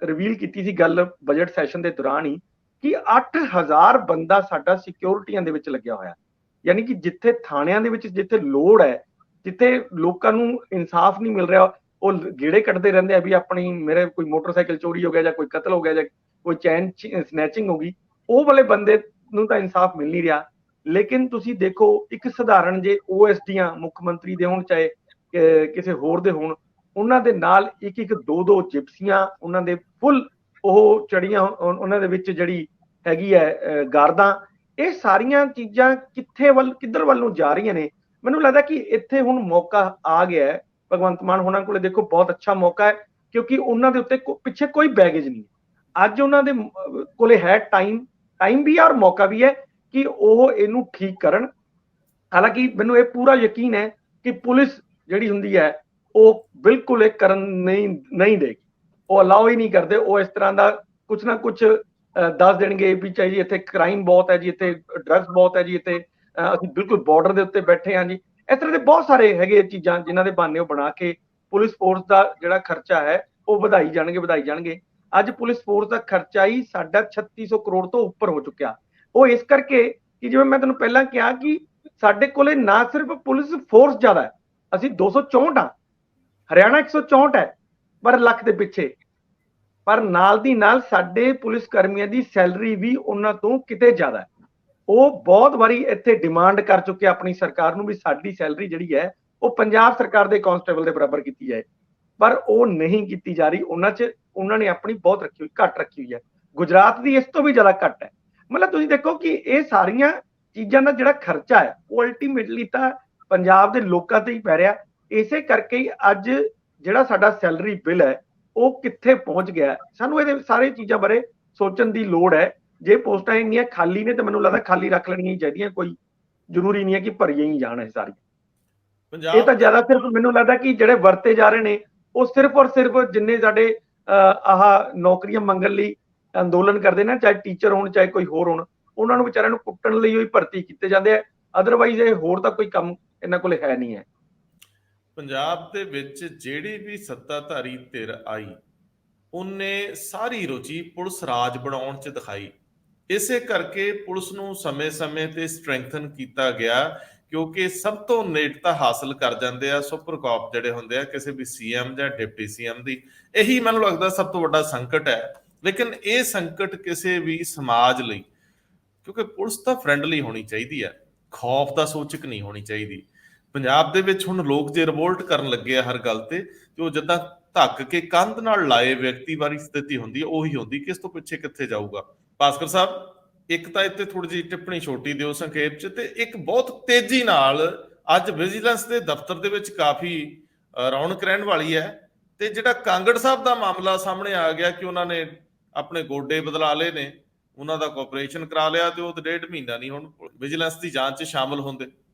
ਰਿਵੀਲ ਕੀਤੀ ਸੀ ਗੱਲ ਬਜਟ ਸੈਸ਼ਨ ਦੇ ਦੌਰਾਨ ਹੀ, ਕਿ 8,000 ਬੰਦਾ ਸਾਡਾ ਸਿਕਿਉਰਿਟੀਆਂ ਦੇ ਵਿੱਚ ਲੱਗਿਆ ਹੋਇਆ। ਯਾਨੀ ਕਿ ਜਿੱਥੇ ਥਾਣਿਆਂ ਦੇ ਵਿੱਚ ਜਿੱਥੇ ਲੋੜ ਹੈ, ਜਿੱਥੇ ਲੋਕਾਂ ਨੂੰ ਇਨਸਾਫ ਨਹੀਂ ਮਿਲ ਰਿਹਾ, ਉਹ ਗੇੜੇ ਕੱਢਦੇ ਰਹਿੰਦੇ ਆ ਵੀ ਆਪਣੀ ਮੇਰੇ ਕੋਈ ਮੋਟਰਸਾਈਕਲ ਚੋਰੀ ਹੋ ਗਿਆ ਜਾਂ ਕੋਈ ਕਤਲ ਹੋ ਗਿਆ ਜਾਂ ਕੋਈ ਚੈਨ ਸਨੈਚਿੰਗ ਹੋ ਗਈ, ਉਹ ਵਾਲੇ ਬੰਦੇ ਨੂੰ ਤਾਂ ਇਨਸਾਫ ਮਿਲ ਨਹੀਂ ਰਿਹਾ। ਲੇਕਿਨ ਤੁਸੀਂ ਦੇਖੋ, ਇੱਕ ਸਧਾਰਨ ਜੇ OSDਆਂ ਮੁੱਖ ਮੰਤਰੀ ਦੇ ਹੋਣ ਚਾਹੇ ਕਿਸੇ ਹੋਰ ਦੇ ਹੋਣ, ਉਹਨਾਂ ਦੇ ਨਾਲ ਇੱਕ 2-2 ਜਿਪਸੀਆਂ ਉਹਨਾਂ ਦੇ ਫੁੱਲ ਉਹ ਚੜੀਆਂ, ਉਹਨਾਂ ਦੇ ਵਿੱਚ ਜਿਹੜੀ ਹੈਗੀ ਹੈ ਗਾਰਦਾਂ। ਇਹ ਸਾਰੀਆਂ ਚੀਜ਼ਾਂ ਕਿੱਧਰ ਵੱਲ ਨੂੰ ਜਾ ਰਹੀਆਂ ਨੇ? ਮੈਨੂੰ ਲੱਗਦਾ ਕਿ ਇੱਥੇ ਹੁਣ ਮੌਕਾ ਆ ਗਿਆ ਹੈ ਭਗਵੰਤ ਮਾਨ ਹੋਣਾ ਕੋਲੇ। ਦੇਖੋ, ਬਹੁਤ ਅੱਛਾ ਮੌਕਾ ਹੈ, ਕਿਉਂਕਿ ਉਹਨਾਂ ਦੇ ਉੱਤੇ ਪਿੱਛੇ ਕੋਈ ਬੈਗੇਜ ਨਹੀਂ ਹੈ। ਅੱਜ ਉਹਨਾਂ ਦੇ ਕੋਲੇ ਹੈ ਟਾਈਮ ਵੀ ਹੈ ਔਰ ਮੌਕਾ ਵੀ ਹੈ ਕਿ ਉਹ ਇਹਨੂੰ ਠੀਕ ਕਰਨ। ਹਾਲਾਂਕਿ ਮੈਨੂੰ ਇਹ ਪੂਰਾ ਯਕੀਨ ਹੈ ਕਿ ਪੁਲਿਸ ਜਿਹੜੀ ਹੁੰਦੀ ਹੈ ਉਹ ਬਿਲਕੁਲ ਇਹ ਕਰਨ ਨਹੀਂ ਦੇਗੀ, ਉਹ ਅਲਾਓ ਹੀ ਨਹੀਂ ਕਰਦੇ। ਉਹ ਇਸ ਤਰ੍ਹਾਂ ਦਾ ਕੁਛ ਨਾ ਕੁਛ ਦੱਸ ਦੇਣਗੇ ਵੀ ਚਾਹੇ ਜੀ ਇੱਥੇ ਕ੍ਰਾਈਮ ਬਹੁਤ ਹੈ ਜੀ, ਇੱਥੇ ਡਰੱਗਸ ਬਹੁਤ ਹੈ ਜੀ, ਇੱਥੇ ਅਸੀਂ ਬਿਲਕੁਲ ਬਾਰਡਰ ਦੇ ਉੱਤੇ ਬੈਠੇ ਹਾਂ ਜੀ। ਇਸ ਤਰ੍ਹਾਂ ਦੇ ਬਹੁਤ ਸਾਰੇ ਹੈਗੇ ਚੀਜ਼ਾਂ ਜਿਨ੍ਹਾਂ ਦੇ ਬਹਾਨੇ ਉਹ ਬਣਾ ਕੇ ਪੁਲਿਸ ਫੋਰਸ ਦਾ ਜਿਹੜਾ ਖਰਚਾ ਹੈ ਉਹ ਵਧਾਈ ਜਾਣਗੇ। ਅੱਜ ਪੁਲਿਸ ਫੋਰਸ ਦਾ ਖਰਚਾ ਹੀ ਸਾਡਾ 3600 ਕਰੋੜ ਤੋਂ ਉੱਪਰ ਹੋ ਚੁੱਕਿਆ। ਉਹ ਇਸ ਕਰਕੇ ਕਿ ਜਿਵੇਂ ਮੈਂ ਤੁਹਾਨੂੰ ਪਹਿਲਾਂ ਕਿਹਾ ਕਿ ਸਾਡੇ ਕੋਲੇ ਨਾ ਸਿਰਫ ਪੁਲਿਸ ਫੋਰਸ ਜ਼ਿਆਦਾ ਹੈ, ਅਸੀਂ 264 ਹਾਂ, ਹਰਿਆਣਾ 164 ਹੈ ਪਰ ਲੱਖ ਦੇ ਪਿੱਛੇ, ਪਰ ਨਾਲ ਦੀ ਨਾਲ ਸਾਡੇ ਪੁਲਿਸ ਕਰਮੀਆਂ ਦੀ ਸੈਲਰੀ ਵੀ ਉਹਨਾਂ ਤੋਂ ਕਿਤੇ ਜ਼ਿਆਦਾ ਹੈ। ਉਹ ਬਹੁਤ ਵਾਰੀ ਇੱਥੇ ਡਿਮਾਂਡ ਕਰ ਚੁੱਕੇ ਆਪਣੀ ਸਰਕਾਰ ਨੂੰ ਵੀ ਸਾਡੀ ਸੈਲਰੀ ਜਿਹੜੀ ਹੈ ਉਹ ਪੰਜਾਬ ਸਰਕਾਰ ਦੇ ਕਾਂਸਟੇਬਲ ਦੇ ਬਰਾਬਰ ਕੀਤੀ ਜਾਏ, ਪਰ ਉਹ ਨਹੀਂ ਕੀਤੀ ਜਾ ਰਹੀ। ਉਹਨਾਂ ਨੇ ਆਪਣੀ ਬਹੁਤ ਘੱਟ ਰੱਖੀ ਹੋਈ ਹੈ। ਗੁਜਰਾਤ ਦੀ ਇਸ ਤੋਂ ਵੀ ਜ਼ਿਆਦਾ ਘੱਟ ਹੈ। ਮਤਲਬ ਤੁਸੀਂ ਦੇਖੋ ਕਿ ਇਹ ਸਾਰੀਆਂ ਚੀਜ਼ਾਂ ਦਾ ਜਿਹੜਾ ਖਰਚਾ ਹੈ ਉਹ ਅਲਟੀਮੇਟਲੀ ਤਾਂ ਪੰਜਾਬ ਦੇ ਲੋਕਾਂ ਤੇ ਹੀ ਪੈ ਰਿਹਾ। ਇਸੇ ਕਰਕੇ ਹੀ ਅੱਜ ਜਿਹੜਾ ਸਾਡਾ ਸੈਲਰੀ ਬਿੱਲ ਹੈ ਉਹ ਕਿੱਥੇ ਪਹੁੰਚ ਗਿਆ। ਸਾਨੂੰ ਇਹਦੇ ਸਾਰੇ ਚੀਜ਼ਾਂ ਬਾਰੇ ਸੋਚਣ ਦੀ ਲੋੜ ਹੈ। ਜੇ ਪੋਸਟਾਂ ਇੰਨੀਆਂ ਖਾਲੀ ਨੇ ਤਾਂ ਮੈਨੂੰ ਲੱਗਦਾ ਖਾਲੀ ਰੱਖ ਲੈਣੀਆਂ ਚਾਹੀਦੀਆਂ, ਕੋਈ ਜ਼ਰੂਰੀ ਨਹੀਂ ਹੈ ਕਿ ਭਰੀਆਂ ਹੀ ਜਾਣ ਇਹ ਸਾਰੀਆਂ। ਇਹ ਤਾਂ ਜ਼ਿਆਦਾ ਸਿਰਫ ਮੈਨੂੰ ਲੱਗਦਾ ਕਿ ਜਿਹੜੇ ਵਰਤੇ ਜਾ ਰਹੇ ਨੇ ਉਹ ਸਿਰਫ ਔਰ ਸਿਰਫ ਜਿੰਨੇ ਸਾਡੇ ਆਹ ਨੌਕਰੀਆਂ ਮੰਗਣ ਲਈ ਅੰਦੋਲਨ ਕਰਦੇ ਨੇ, ਚਾਹੇ ਟੀਚਰ ਹੋਣ ਚਾਹੇ ਕੋਈ ਹੋਰ ਹੋਣ, ਉਹਨਾਂ ਨੂੰ ਵਿਚਾਰਿਆਂ ਨੂੰ ਕੁੱਟਣ ਲਈ ਹੀ ਭਰਤੀ ਕੀਤੇ ਜਾਂਦੇ ਆ। ਅਦਰਵਾਈਜ਼ ਇਹ ਹੋਰ ਤਾਂ ਕੋਈ ਕੰਮ ਇਹਨਾਂ ਕੋਲ ਹੈ ਨਹੀਂ ਹੈ। ਪੰਜਾਬ ਦੇ ਵਿੱਚ ਜਿਹੜੀ ਵੀ ਸੱਤਾਧਾਰੀ ਧਿਰ ਆਈ ਉਹਨੇ ਸਾਰੀ ਰੁਚੀ ਪੁਲਿਸ ਰਾਜ ਬਣਾਉਣ 'ਚ ਦਿਖਾਈ। ਇਸੇ ਕਰਕੇ ਪੁਲਿਸ ਨੂੰ ਸਮੇਂ-ਸਮੇਂ ਤੇ ਸਟਰੈਂਥਨ ਕੀਤਾ ਗਿਆ, ਕਿਉਂਕਿ ਸਭ ਤੋਂ ਨੇੜਤਾ ਹਾਸਲ ਕਰ ਜਾਂਦੇ ਆ ਸੁਪਰ ਕਾਪ ਜਿਹੜੇ ਹੁੰਦੇ ਆ ਕਿਸੇ ਵੀ ਸੀਐਮ ਜਾਂ ਡਿਪਟੀ ਸੀਐਮ ਦੀ। ਇਹੀ ਮੈਨੂੰ ਲੱਗਦਾ ਸਭ ਤੋਂ ਵੱਡਾ ਸੰਕਟ ਹੈ। ਲੇਕਿਨ ਇਹ ਸੰਕਟ ਕਿਸੇ ਵੀ ਸਮਾਜ ਲਈ, ਕਿਉਂਕਿ ਪੁਲਿਸ ਤਾਂ ਫਰੈਂਡਲੀ ਹੋਣੀ ਚਾਹੀਦੀ ਹੈ, ਖੌਫ ਦਾ ਸੂਚਕ ਨਹੀਂ ਹੋਣੀ ਚਾਹੀਦੀ। ਪੰਜਾਬ ਦੇ ਵਿੱਚ ਹੁਣ ਲੋਕ ਜੇ ਰਿਵੋਲਟ ਕਰਨ ਲੱਗੇ ਆ ਹਰ ਗੱਲ ਤੇ ਉਹ ਜਿੱਦਾਂ ਧੱਕ ਕੇ ਕੰਧ ਨਾਲ ਲਾਏ ਵਿਅਕਤੀ ਵਾਲੀ ਸਥਿਤੀ ਹੁੰਦੀ ਹੈ, ਉਹੀ ਹੁੰਦੀ ਕਿ ਇਸ ਤੋਂ ਪਿੱਛੇ ਕਿੱਥੇ ਜਾਊਗਾ। ਭਾਸਕਰ ਸਾਹਿਬ, ਇੱਕ ਤਾਂ ਇੱਥੇ ਥੋੜੀ ਜਿਹੀ ਟਿੱਪਣੀ ਛੋਟੀ ਦਿਓ ਸੰਖੇਪ ਚ, ਤੇ ਇੱਕ ਬਹੁਤ ਤੇਜ਼ੀ ਨਾਲ ਅੱਜ ਵਿਜੀਲੈਂਸ ਦੇ ਦਫ਼ਤਰ ਦੇ ਵਿੱਚ ਕਾਫੀ ਰੌਣਕ ਰਹਿਣ ਵਾਲੀ ਹੈ। ਤੇ ਜਿਹੜਾ ਕਾਂਗੜ ਸਾਹਿਬ ਦਾ ਮਾਮਲਾ ਸਾਹਮਣੇ ਆ ਗਿਆ ਕਿ ਉਹਨਾਂ ਨੇ ਆਪਣੇ ਗੋਡੇ ਬਦਲਾ ਲਏ ਨੇ, ਉਹਨਾਂ ਦਾ ਕੋਆਪਰੇਸ਼ਨ ਕਰਾ ਲਿਆ, ਤੇ ਉਹ 1.5 ਮਹੀਨਾ ਨਹੀਂ ਹੁਣ ਵਿਜੀਲੈਂਸ ਦੀ ਜਾਂਚ 'ਚ ਸ਼ਾਮਲ ਹੁੰਦੇ।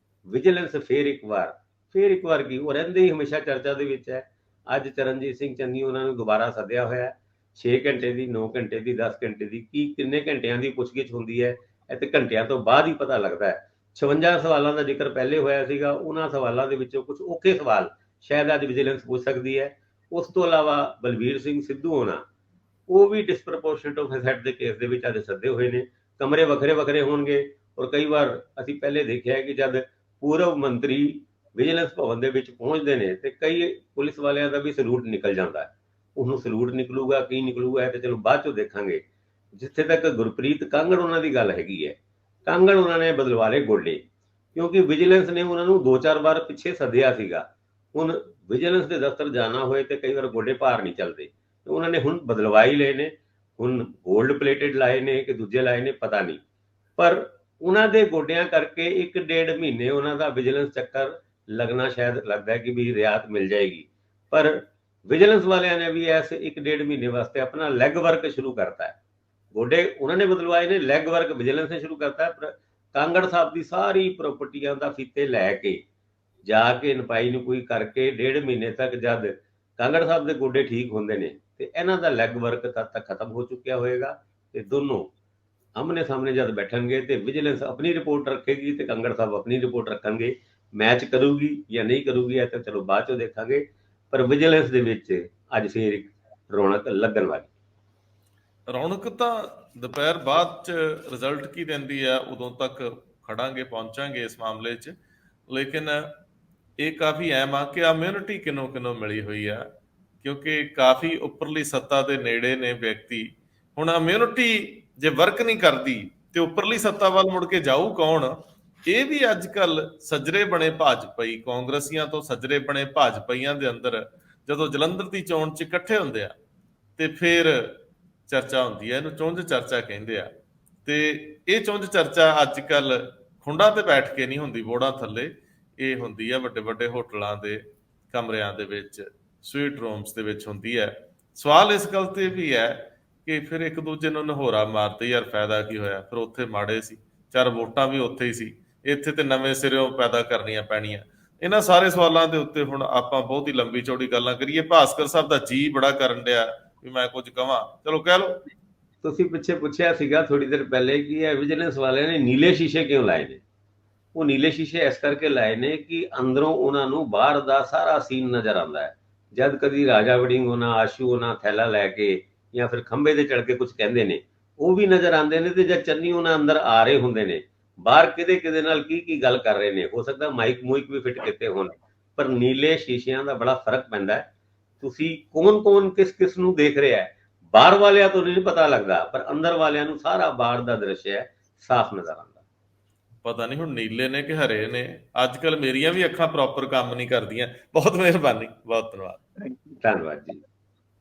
ਵਿਜੀਲੈਂਸ ਫੇਰ ਇੱਕ ਵਾਰ ਕੀ ਉਹ ਰਹਿੰਦੇ ਹੀ ਹਮੇਸ਼ਾ ਚਰਚਾ ਦੇ ਵਿੱਚ ਹੈ। ਅੱਜ ਚਰਨਜੀਤ ਸਿੰਘ ਚੰਨੀ ਉਹਨਾਂ ਨੂੰ ਦੁਬਾਰਾ ਸੱਦਿਆ ਹੋਇਆ, 6 ਘੰਟੇ ਦੀ, 9 ਘੰਟੇ ਦੀ, 10 ਘੰਟੇ ਦੀ, ਕਿੰਨੇ ਘੰਟਿਆਂ ਦੀ ਪੁੱਛਗਿੱਛ ਹੁੰਦੀ ਹੈ, ਇਹ ਤੇ ਘੰਟਿਆਂ ਤੋਂ ਬਾਅਦ ਹੀ ਪਤਾ ਲੱਗਦਾ ਹੈ। 56 ਸਵਾਲਾਂ ਦਾ ਜ਼ਿਕਰ ਪਹਿਲੇ ਹੋਇਆ ਸੀਗਾ, ਉਹਨਾਂ ਸਵਾਲਾਂ ਦੇ ਵਿੱਚੋਂ ਕੁਝ ਔਖੇ ਸਵਾਲ ਸ਼ਾਇਦ ਅੱਜ ਵਿਜੀਲੈਂਸ ਪੁੱਛ ਸਕਦੀ ਹੈ। ਉਸ ਤੋਂ ਇਲਾਵਾ ਬਲਬੀਰ ਸਿੰਘ ਸਿੱਧੂ ਹੋਣਾ, ਉਹ ਵੀ ਡਿਸਪ੍ਰੋਪੋਰਸ਼ਨੇਟ ਆਫੈਸਟ ਦੇ ਕੇਸ ਦੇ ਵਿੱਚ ਅੱਜ ਸੱਦੇ ਹੋਏ ਨੇ। ਕਮਰੇ ਵੱਖਰੇ ਹੋਣਗੇ, ਔਰ ਕਈ ਵਾਰ ਅਸੀਂ ਪਹਿਲੇ ਦੇਖਿਆ ਕਿ ਜਦ ਪੂਰਵ ਮੰਤਰੀ ਵਿਜੀਲੈਂਸ ਭਵਨ ਦੇ ਵਿੱਚ ਪਹੁੰਚਦੇ ਨੇ ਤੇ ਕਈ ਪੁਲਿਸ ਵਾਲਿਆਂ ਦਾ ਵੀ ਸਲੂਟ ਨਿਕਲ ਜਾਂਦਾ ਹੈ। ਉਹਨੂੰ ਸਲੂਟ ਨਿਕਲੂਗਾ ਕੀ ਨਿਕਲੂਗਾ ਇਹ ਤੇ ਚਲੋ ਬਾਅਦ ਚੋਂ ਦੇਖਾਂਗੇ। ਜਿੱਥੇ ਤੱਕ ਗੁਰਪ੍ਰੀਤ ਕਾਂਗੜ ਉਹਨਾਂ ਦੀ ਗੱਲ ਹੈਗੀ ਹੈ, ਕਾਂਗੜ ਉਹਨਾਂ ਨੇ ਬਦਲਵਾ ਲਏ ਗੋਡੇ, ਕਿਉਂਕਿ ਵਿਜੀਲੈਂਸ ਨੇ ਉਹਨਾਂ ਨੂੰ 2-4 ਵਾਰ ਪਿੱਛੇ ਸੱਦਿਆ ਸੀਗਾ। ਹੁਣ ਵਿਜੀਲੈਂਸ ਦੇ ਦਫ਼ਤਰ ਜਾਣਾ ਹੋਏ ਤੇ ਕਈ ਵਾਰ ਗੋਡੇ ਭਾਰ ਨਹੀਂ ਚੱਲਦੇ, ਉਹਨਾਂ ਨੇ ਹੁਣ ਬਦਲਵਾ ਹੀ ਲਏ ਨੇ। ਹੁਣ ਗੋਲਡ ਪਲੇਟਡ ਲਾਏ ਨੇ ਕਿ ਦੂਜੇ ਲਾਏ ਨੇ ਪਤਾ ਨਹੀਂ, ਪਰ ਉਹਨਾਂ ਦੇ ਗੋਡਿਆਂ ਕਰਕੇ 1-1.5 ਮਹੀਨੇ ਉਹਨਾਂ ਦਾ ਵਿਜੀਲੈਂਸ ਚੱਕਰ ਲੱਗਣਾ ਸ਼ਾਇਦ ਲੱਗਦਾ ਹੈ ਕਿ ਵੀ ਰਿਆਤ ਮਿਲ ਜਾਏਗੀ। ਪਰ ਵਿਜੀਲੈਂਸ ਵਾਲਿਆਂ ਨੇ ਵੀ ਇਸ 1-1.5 ਮਹੀਨੇ ਵਾਸਤੇ ਆਪਣਾ ਲੈਗ ਵਰਕ ਸ਼ੁਰੂ ਕਰਤਾ ਹੈ। ਗੋਡੇ ਉਹਨਾਂ ਨੇ ਬਦਲਵਾਏ ਨੇ, ਲੈਗ ਵਰਕ ਵਿਜੀਲੈਂਸ ਨੇ ਸ਼ੁਰੂ ਕਰਤਾ ਹੈ। ਕਾਂਗੜ ਸਾਹਿਬ ਦੀ ਸਾਰੀ ਪ੍ਰਾਪਰਟੀਆਂ ਦਾ ਫੀਤੇ ਲੈ ਕੇ ਜਾ ਕੇ ਨਪਾਈ ਨੂੰ ਕੋਈ ਕਰਕੇ 1.5 ਮਹੀਨੇ ਤੱਕ ਜਦ ਕਾਂਗੜ ਸਾਹਿਬ ਦੇ ਗੋਡੇ ਠੀਕ ਹੁੰਦੇ ਨੇ ਤੇ ਇਹਨਾਂ ਦਾ ਲੈਗ ਵਰਕ ਤਦ ਤੱਕ ਖਤਮ ਹੋ ਚੁੱਕਿਆ ਹੋਏਗਾ। ਤੇ ਦੋਨੋਂ ਆਮਨੇ ਸਾਹਮਣੇ ਜਦ ਬੈਠਣਗੇ ਤੇ ਵਿਜੀਲੈਂਸ ਆਪਣੀ ਰਿਪੋਰਟ ਰੱਖੇਗੀ ਤੇ ਕਾਂਗੜ ਸਾਹਿਬ ਆਪਣੀ ਰਿਪੋਰਟ ਰੱਖਣਗੇ। ਮੈਚ ਕਰੂਗੀ ਜਾਂ ਨਹੀਂ ਕਰੂਗੀ ਇਹ ਤਾਂ ਚਲੋ ਬਾਅਦ ਚੋਂ ਦੇਖਾਂਗੇ, ਪਰ ਵਿਜੀਲੈਂਸ ਦੇ ਵਿੱਚ ਅੱਜ ਫੇਰ ਇੱਕ ਰੌਣਕ ਲੱਗਣ ਵਾਲੀ। ਰੌਣਕ ਤਾਂ ਦੁਪਹਿਰ ਬਾਅਦ ਚ ਰਿਜ਼ਲਟ ਕੀ ਦਿੰਦੀ ਆ ਉਦੋਂ ਤੱਕ ਖੜਾਂਗੇ, ਪਹੁੰਚਾਂਗੇ ਇਸ ਮਾਮਲੇ 'ਚ। ਲੇਕਿਨ ਇਹ ਕਾਫੀ ਅਹਿਮ ਆ ਕਿ ਇਮਿਊਨਿਟੀ ਕਿਨੋਂ ਮਿਲੀ ਹੋਈ ਆ, ਕਿਉਂਕਿ ਕਾਫੀ ਉੱਪਰਲੀ ਸੱਤਾ ਦੇ ਨੇੜੇ ਨੇ ਵਿਅਕਤੀ। ਹੁਣ ਇਮਿਊਨਿਟੀ ਜੇ ਵਰਕ ਨਹੀਂ ਕਰਦੀ ਤੇ ਉੱਪਰਲੀ ਸੱਤਾ ਵੱਲ ਮੁੜ ਕੇ ਜਾਊ ਕੌਣ? ਇਹ ਵੀ ਅੱਜ ਕੱਲ ਸੱਜਰੇ ਬਣੇ ਭਾਜਪਾਈ, ਕਾਂਗਰਸੀਆਂ ਤੋਂ ਸੱਜਰੇ ਬਣੇ ਭਾਜਪਾਈਆਂ ਦੇ ਅੰਦਰ ਜਦੋਂ ਜਲੰਧਰ ਦੀ ਚੋਣ 'ਚ ਇਕੱਠੇ ਹੁੰਦੇ ਆ ਤੇ ਫਿਰ ਚਰਚਾ ਹੁੰਦੀ ਹੈ। ਇਹਨੂੰ ਚੁੰਝ ਚਰਚਾ ਕਹਿੰਦੇ ਆ। ਤੇ ਇਹ ਚੁੰਝ ਚਰਚਾ ਅੱਜ ਕੱਲ ਖੁੰਡਾਂ ਤੇ ਬੈਠ ਕੇ ਨਹੀਂ ਹੁੰਦੀ, ਬੋੜਾਂ ਥੱਲੇ, ਇਹ ਹੁੰਦੀ ਹੈ ਵੱਡੇ ਵੱਡੇ ਹੋਟਲਾਂ ਦੇ ਕਮਰਿਆਂ ਦੇ ਵਿੱਚ, ਸਵੀਟ ਰੂਮਸ ਦੇ ਵਿੱਚ ਹੁੰਦੀ ਹੈ। ਸਵਾਲ ਇਸ ਗੱਲ ਤੇ ਵੀ ਹੈ ਕਿ ਫਿਰ ਇੱਕ ਦੂਜੇ ਨੂੰ ਨਹੋਰਾ ਮਾਰਦੇ, ਯਾਰ ਫਾਇਦਾ ਕੀ ਹੋਇਆ? ਫਿਰ ਉੱਥੇ ਮਾੜੇ ਸੀ, 4 ਵੋਟਾਂ ਵੀ ਉੱਥੇ ਹੀ ਸੀ, ਇੱਥੇ ਤੇ ਨਵੇਂ ਸਿਰਿਓਂ ਪੈਦਾ ਕਰਨੀਆਂ ਪੈਣੀਆਂ। ਇਹਨਾਂ ਸਾਰੇ ਸਵਾਲਾਂ ਦੇ ਉੱਤੇ ਹੁਣ ਆਪਾਂ ਬਹੁਤ ਹੀ ਲੰਬੀ ਚੌੜੀ ਗੱਲਾਂ ਕਰੀਏ। ਭਾਸਕਰ ਸਾਹਿਬ ਦਾ ਜੀ ਬੜਾ ਕਰਨ ਡਿਆ ਵੀ ਮੈਂ ਕੁਝ ਕਵਾਂ, ਚਲੋ ਕਹਿ ਲਓ। ਤੁਸੀਂ ਪਿੱਛੇ ਪੁੱਛਿਆ ਸੀਗਾ ਥੋੜੀ ਦੇਰ ਪਹਿਲੇ ਕਿ ਇਹ ਵਿਜੀਲੈਂਸ ਵਾਲਿਆਂ ਨੇ ਨੀਲੇ ਸ਼ੀਸ਼ੇ ਕਿਉਂ ਲਾਏ ਨੇ। ਉਹ ਨੀਲੇ ਸ਼ੀਸ਼ੇ ਇਸ ਕਰਕੇ ਲਾਏ ਨੇ ਕਿ ਅੰਦਰੋਂ ਉਹਨਾਂ ਨੂੰ ਬਾਹਰ ਦਾ ਸਾਰਾ ਸੀਨ ਨਜ਼ਰ ਆਉਂਦਾ ਹੈ। ਜਦ ਕਦੀ ਰਾਜਾ ਵੜਿੰਗ ਹੋਣਾ, ਆਸ਼ੂ ਹੋਣਾ ਥੈਲਾ ਲੈ ਕੇ ਜਾਂ ਫਿਰ ਖੰਭੇ ਤੇ ਚੜ ਕੇ ਕੁਝ ਕਹਿੰਦੇ ਨੇ, ਉਹ ਵੀ ਨਜ਼ਰ ਆਉਂਦੇ ਨੇ। ਤੇ ਜਦ ਚੰਨੀ ਉਹਨਾਂ ਅੰਦਰ ਆ ਰਹੇ ਹੁੰਦੇ ਨੇ, ਬਾਹਰ ਕਿਹਦੇ ਨਾਲ ਕੀ ਗੱਲ ਕਰ ਰਹੇ ਨੇ, ਹੋ ਸਕਦਾ ਮਾਈਕ ਮੂਇਕ ਵੀ ਫਿੱਟ ਕੀਤੇ ਹੋਣ, ਪਰ ਨੀਲੇ ਸ਼ੀਸ਼ਿਆਂ ਦਾ ਬੜਾ ਫਰਕ ਪੈਂਦਾ ਹੈ। ਤੁਸੀਂ ਕੌਣ ਕਿਸ ਨੂੰ ਦੇਖ ਰਿਹਾ ਹੈ, ਬਾਹਰ ਵਾਲਿਆਂ ਤੋਂ ਨਹੀਂ ਪਤਾ ਲੱਗਦਾ, ਪਰ ਅੰਦਰ ਵਾਲਿਆਂ ਨੂੰ ਸਾਰਾ ਬਾਹਰ ਦਾ ਦ੍ਰਿਸ਼ ਹੈ ਸਾਫ਼ ਨਜ਼ਰ ਆਉਂਦਾ। ਪਤਾ ਨਹੀਂ ਹੁਣ ਨੀਲੇ ਨੇ ਕਿ ਹਰੇ ਨੇ। ਅੱਜ ਕੱਲ ਮੇਰੀਆਂ ਵੀ ਅੱਖਾਂ ਪ੍ਰੋਪਰ ਕੰਮ ਨਹੀਂ ਕਰਦੀਆਂ। ਬਹੁਤ ਮਿਹਰਬਾਨੀ, ਬਹੁਤ ਧੰਨਵਾਦ। ਧੰਨਵਾਦ ਜੀ।